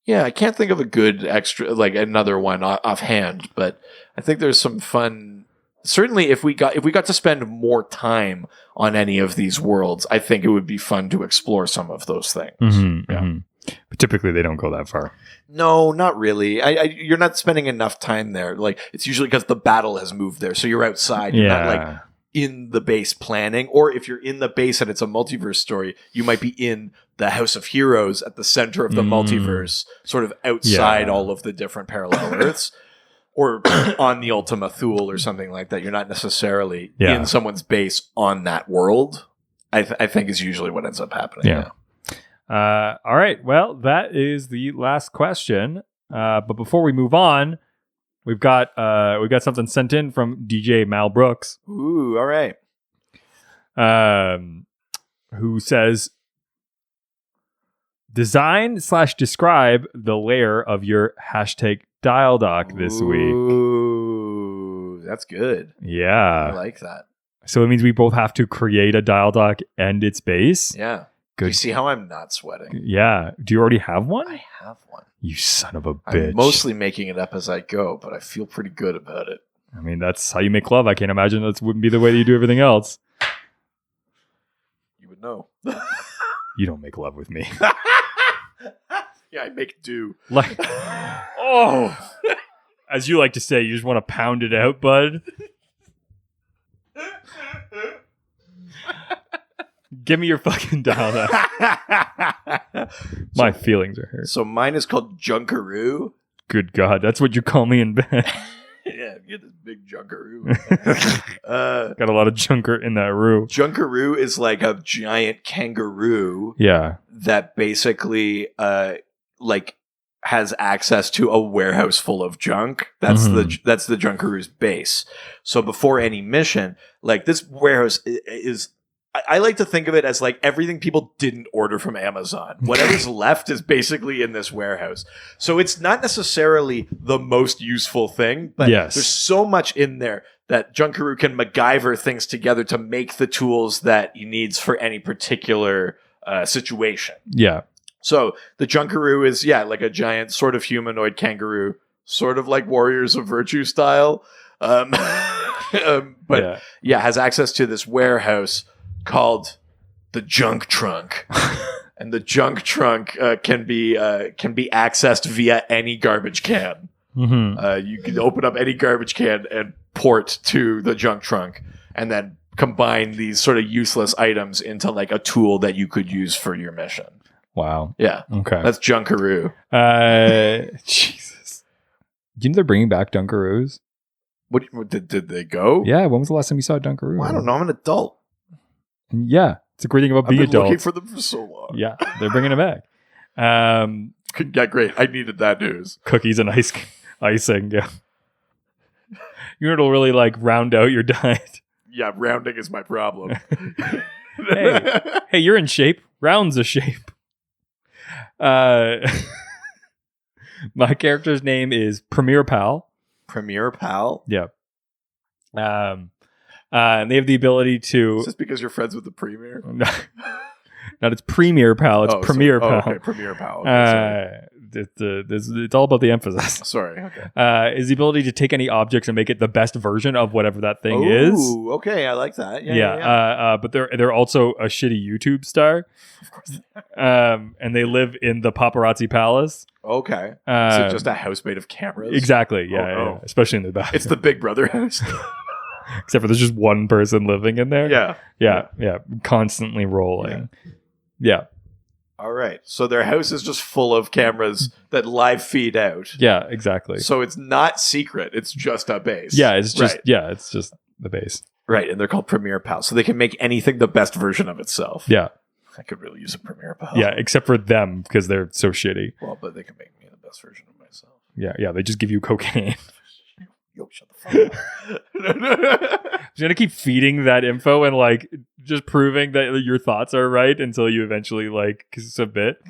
Yeah, I can't think of a good extra, like another one offhand, but I think there's some fun. Certainly, if we got to spend more time on any of these worlds, I think it would be fun to explore some of those things. But typically, they don't go that far. No, not really. You're not spending enough time there. Like it's usually because the battle has moved there, so you're outside. You're not like in the base planning. Or if you're in the base and it's a multiverse story, you might be in the House of Heroes at the center of the multiverse, sort of outside all of the different parallel Earths. Or on the Ultima Thule or something like that. You're not necessarily in someone's base on that world. I think is usually what ends up happening. Yeah. All right. Well, that is the last question. But before we move on, we've got something sent in from DJ Mal Brooks. Ooh, all right. Who says, design / describe the lair of your #dial doc this week. Ooh, that's good. Yeah. I like that. So it means we both have to create a dial doc and its base. Yeah. Good. You see how I'm not sweating? Yeah. Do you already have one? I have one. You son of a bitch. I'm mostly making it up as I go, but I feel pretty good about it. I mean, that's how you make love. I can't imagine that wouldn't be the way that you do everything else. You would know. You don't make love with me. Yeah, I make do. Like, as you like to say, you just want to pound it out, bud. Give me your fucking dial down. My feelings are hurt. So mine is called Junkaroo. Good God, that's what you call me in bed. Yeah, get this big junkaroo. Got a lot of junker in that roo. Junkaroo is like a giant kangaroo. Yeah. That basically like has access to a warehouse full of junk. That's the junkaroo's base. So before any mission, like this warehouse is. I like to think of it as like everything people didn't order from Amazon. Whatever's left is basically in this warehouse. So it's not necessarily the most useful thing, but there's so much in there that Junkaroo can MacGyver things together to make the tools that he needs for any particular situation. Yeah. So the Junkaroo is, like a giant sort of humanoid kangaroo, sort of like Warriors of Virtue style. But has access to this warehouse called the junk trunk. And the junk trunk can be accessed via any garbage can. You can open up any garbage can and port to the junk trunk and then combine these sort of useless items into like a tool that you could use for your mission. Wow. Yeah. Okay. That's Junkaroo. Jesus. Do you know they're bringing back Dunkaroos? What did they go? Yeah. When was the last time you saw a Dunkaroo? Well, I don't know. I'm an adult. Yeah. It's a great thing about being adult. Looking for them for so long. Yeah. They're bringing it back. Yeah, great. I needed that news. Cookies and icing. Yeah. You know, it'll really like round out your diet. Yeah. Rounding is my problem. Hey, you're in shape. Round's a shape. My character's name is Premier Pal. Premier Pal? Yeah. And they have the ability to... Is this because you're friends with the Premier? Not it's Premier Pal. It's Premier Pal. Okay, Premier Pal. Okay, it's all about the emphasis. Sorry. Okay. Is the ability to take any objects and make it the best version of whatever that thing is. Ooh, okay. I like that. Yeah. But they're also a shitty YouTube star. Of course. And they live in the paparazzi palace. Okay. So just a house made of cameras? Exactly. Yeah. Especially in the bathroom. It's the Big Brother house. Except for there's just one person living in there. Yeah. Constantly rolling. Yeah. All right. So their house is just full of cameras that live feed out. Yeah, exactly. So it's not secret. It's just a base. Yeah, it's just the base. Right. And they're called Premier Pal. So they can make anything the best version of itself. Yeah. I could really use a Premier Pal. Yeah, except for them because they're so shitty. Well, but they can make me the best version of myself. Yeah. They just give you cocaine. Yo, shut the fuck up. I'm gonna keep feeding that info and like just proving that your thoughts are right until you eventually like submit.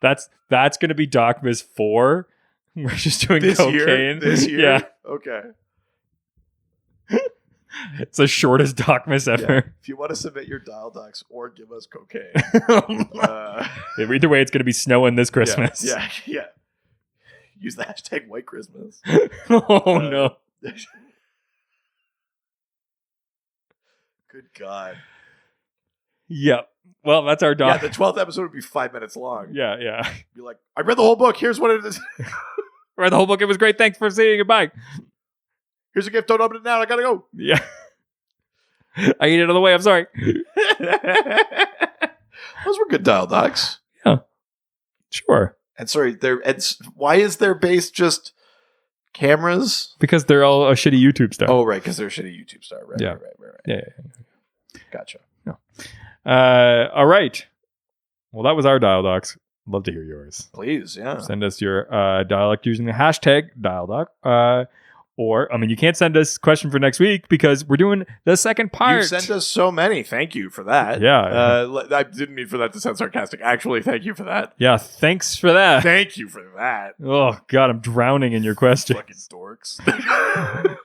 That's gonna be Docmas 4. We're just doing cocaine this year. Yeah. Okay. It's the shortest Docmas ever. Yeah. If you want to submit your dial docs or give us cocaine, either way, it's gonna be snowing this Christmas. Yeah. Use the hashtag White Christmas. Oh no. Good God. Yep. Well, that's our doc. Yeah, the 12th episode would be 5 minutes long. Yeah. Be like, I read the whole book. Here's what it is. Read the whole book. It was great. Thanks for seeing it. Bye. Here's a gift. Don't open it now. I gotta go. Yeah. I ate it on the way. I'm sorry. Those were good dial docs. Yeah. Sure. And sorry, why is their base just cameras? Because they're all a shitty YouTube star. Oh, right, because they're a shitty YouTube star. Right, yeah. Right. Yeah. Gotcha. Yeah. All right. Well, that was our dial docs. Love to hear yours. Please, yeah. Send us your dialect using the hashtag dialdoc. Or, I mean, you can't send us a question for next week because we're doing the second part. You sent us so many. Thank you for that. Yeah. I didn't mean for that to sound sarcastic. Actually, thank you for that. Yeah, thanks for that. Thank you for that. Oh, God, I'm drowning in your questions. Fucking dorks.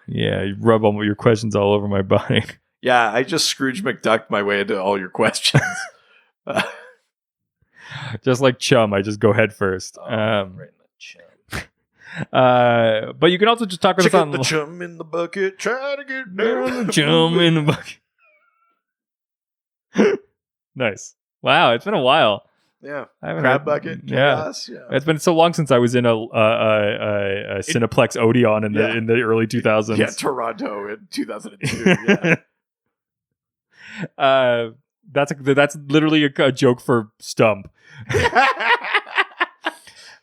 Yeah, you rub all your questions all over my body. Yeah, I just Scrooge McDucked my way into all your questions. Just like Chum, I just go head first. Right in the chum. But you can also just talk with us on the chum in the bucket, try to get down the chum in the bucket. Nice. Wow, it's been a while. Yeah, crab bucket. Chaos. Yeah, it's been so long since I was in a Cineplex Odeon in the early 2000s. Yeah, Toronto in 2002. Yeah. That's literally a joke for Stump.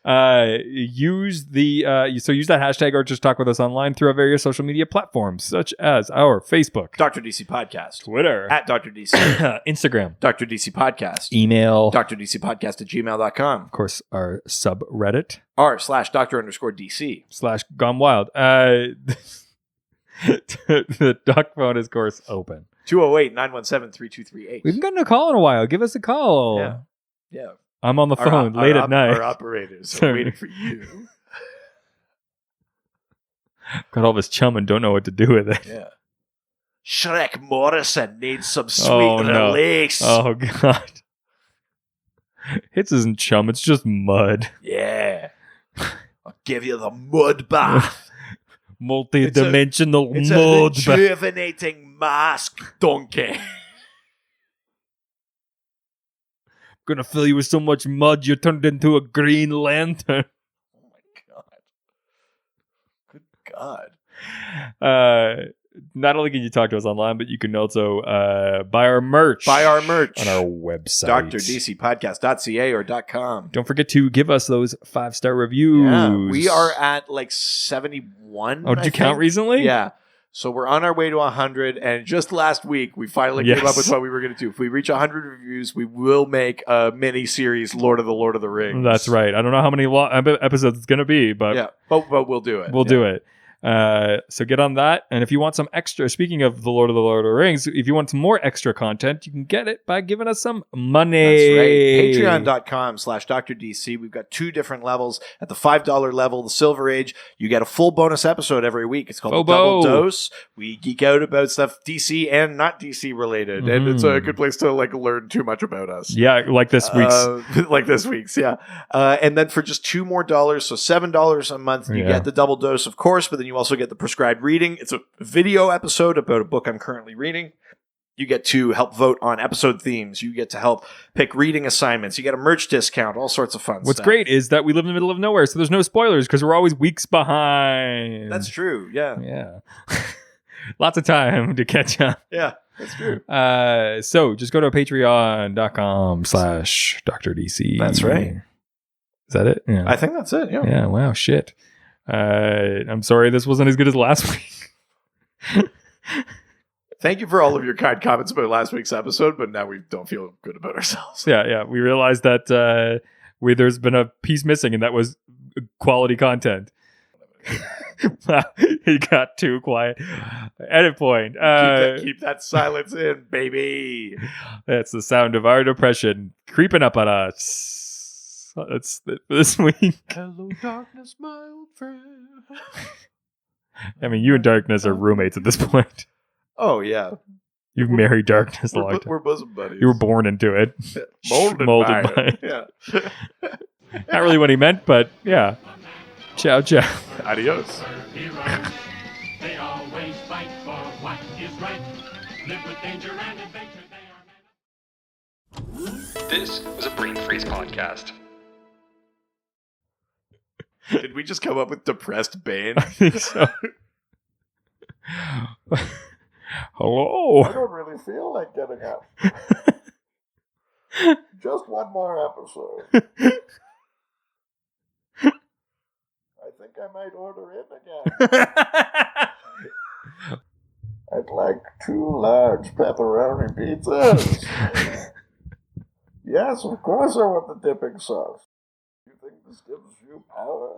Use that hashtag or just talk with us online through our various social media platforms, such as our Facebook, Dr. DC Podcast, Twitter, at Dr. DC, Instagram, Dr. DC Podcast, email, drdcpodcast@gmail.com. of course, our subreddit, r/Dr_DC /Gone Wild. The duck phone is, of course, open. 208-917-3238. We haven't gotten a call in a while. Give us a call. Yeah. I'm on the phone late at night. Our operators are waiting for you. Got all this chum and don't know what to do with it. Yeah. Shrek Morrison needs some sweet release. Oh, God. Hits isn't chum. It's just mud. Yeah. I'll give you the mud bath. Multi-dimensional it's mud a rejuvenating mask, donkey. Gonna fill you with so much mud you turned into a Green Lantern. Oh my God. Good God. Not only can you talk to us online, but you can also buy our merch. On our website. drdcpodcast.ca or .com. Don't forget to give us those 5-star reviews. Yeah, we are at like 71. Oh, did you count recently? Yeah. So we're on our way to 100, and just last week we finally came up with what we were going to do. If we reach 100 reviews, we will make a mini series, Lord of the Rings. That's right. I don't know how many episodes it's going to be, but yeah, but we'll do it. We'll do it. So get on that. And if you want some extra, speaking of the Lord of the Rings, if you want some more extra content, you can get it by giving us some money. That's right. Patreon.com/DrDC. We've got 2 different levels. At the $5 level, the Silver Age, you get a full bonus episode every week. It's called the Double Dose. We geek out about stuff DC and not DC related. Mm-hmm. And it's a good place to like learn too much about us. Yeah, like this week's. Yeah. And then for just $2 more, so $7 a month, you get the Double Dose, of course, but then you also get the prescribed reading. It's a video episode about a book I'm currently reading. You get to help vote on episode themes. You get to help pick reading assignments. You get a merch discount, all sorts of fun What's stuff. great is that we live in the middle of nowhere, so there's no spoilers because we're always weeks behind. That's true, yeah. Yeah. Lots of time to catch up. Yeah, that's true. So just go to patreon.com/DrDC. That's right. Is that it? Yeah. I think that's it, yeah. Yeah, wow, shit. I'm sorry this wasn't as good as last week. Thank you for all of your kind comments about last week's episode, but now we don't feel good about ourselves. Yeah. We realized that there's been a piece missing, and that was quality content. He got too quiet. Edit point. Keep that silence in, baby. That's the sound of our depression creeping up on us. That's this week. Hello, darkness, my old friend. I mean, you and Darkness are roommates at this point. Oh, yeah. You've married Darkness a long time. We're bosom buddies. You were born into it. Molded by it. Yeah. Not really what he meant, but yeah. Ciao, ciao. Adios. They always fight for what is right. Live with danger and adventure. They are This was a Brain Freeze podcast. Did we just come up with depressed Bane? I think so. Hello. I don't really feel like getting up. Just one more episode. I think I might order in again. I'd like 2 large pepperoni pizzas. Yes, of course I want the dipping sauce. You think this gives you power?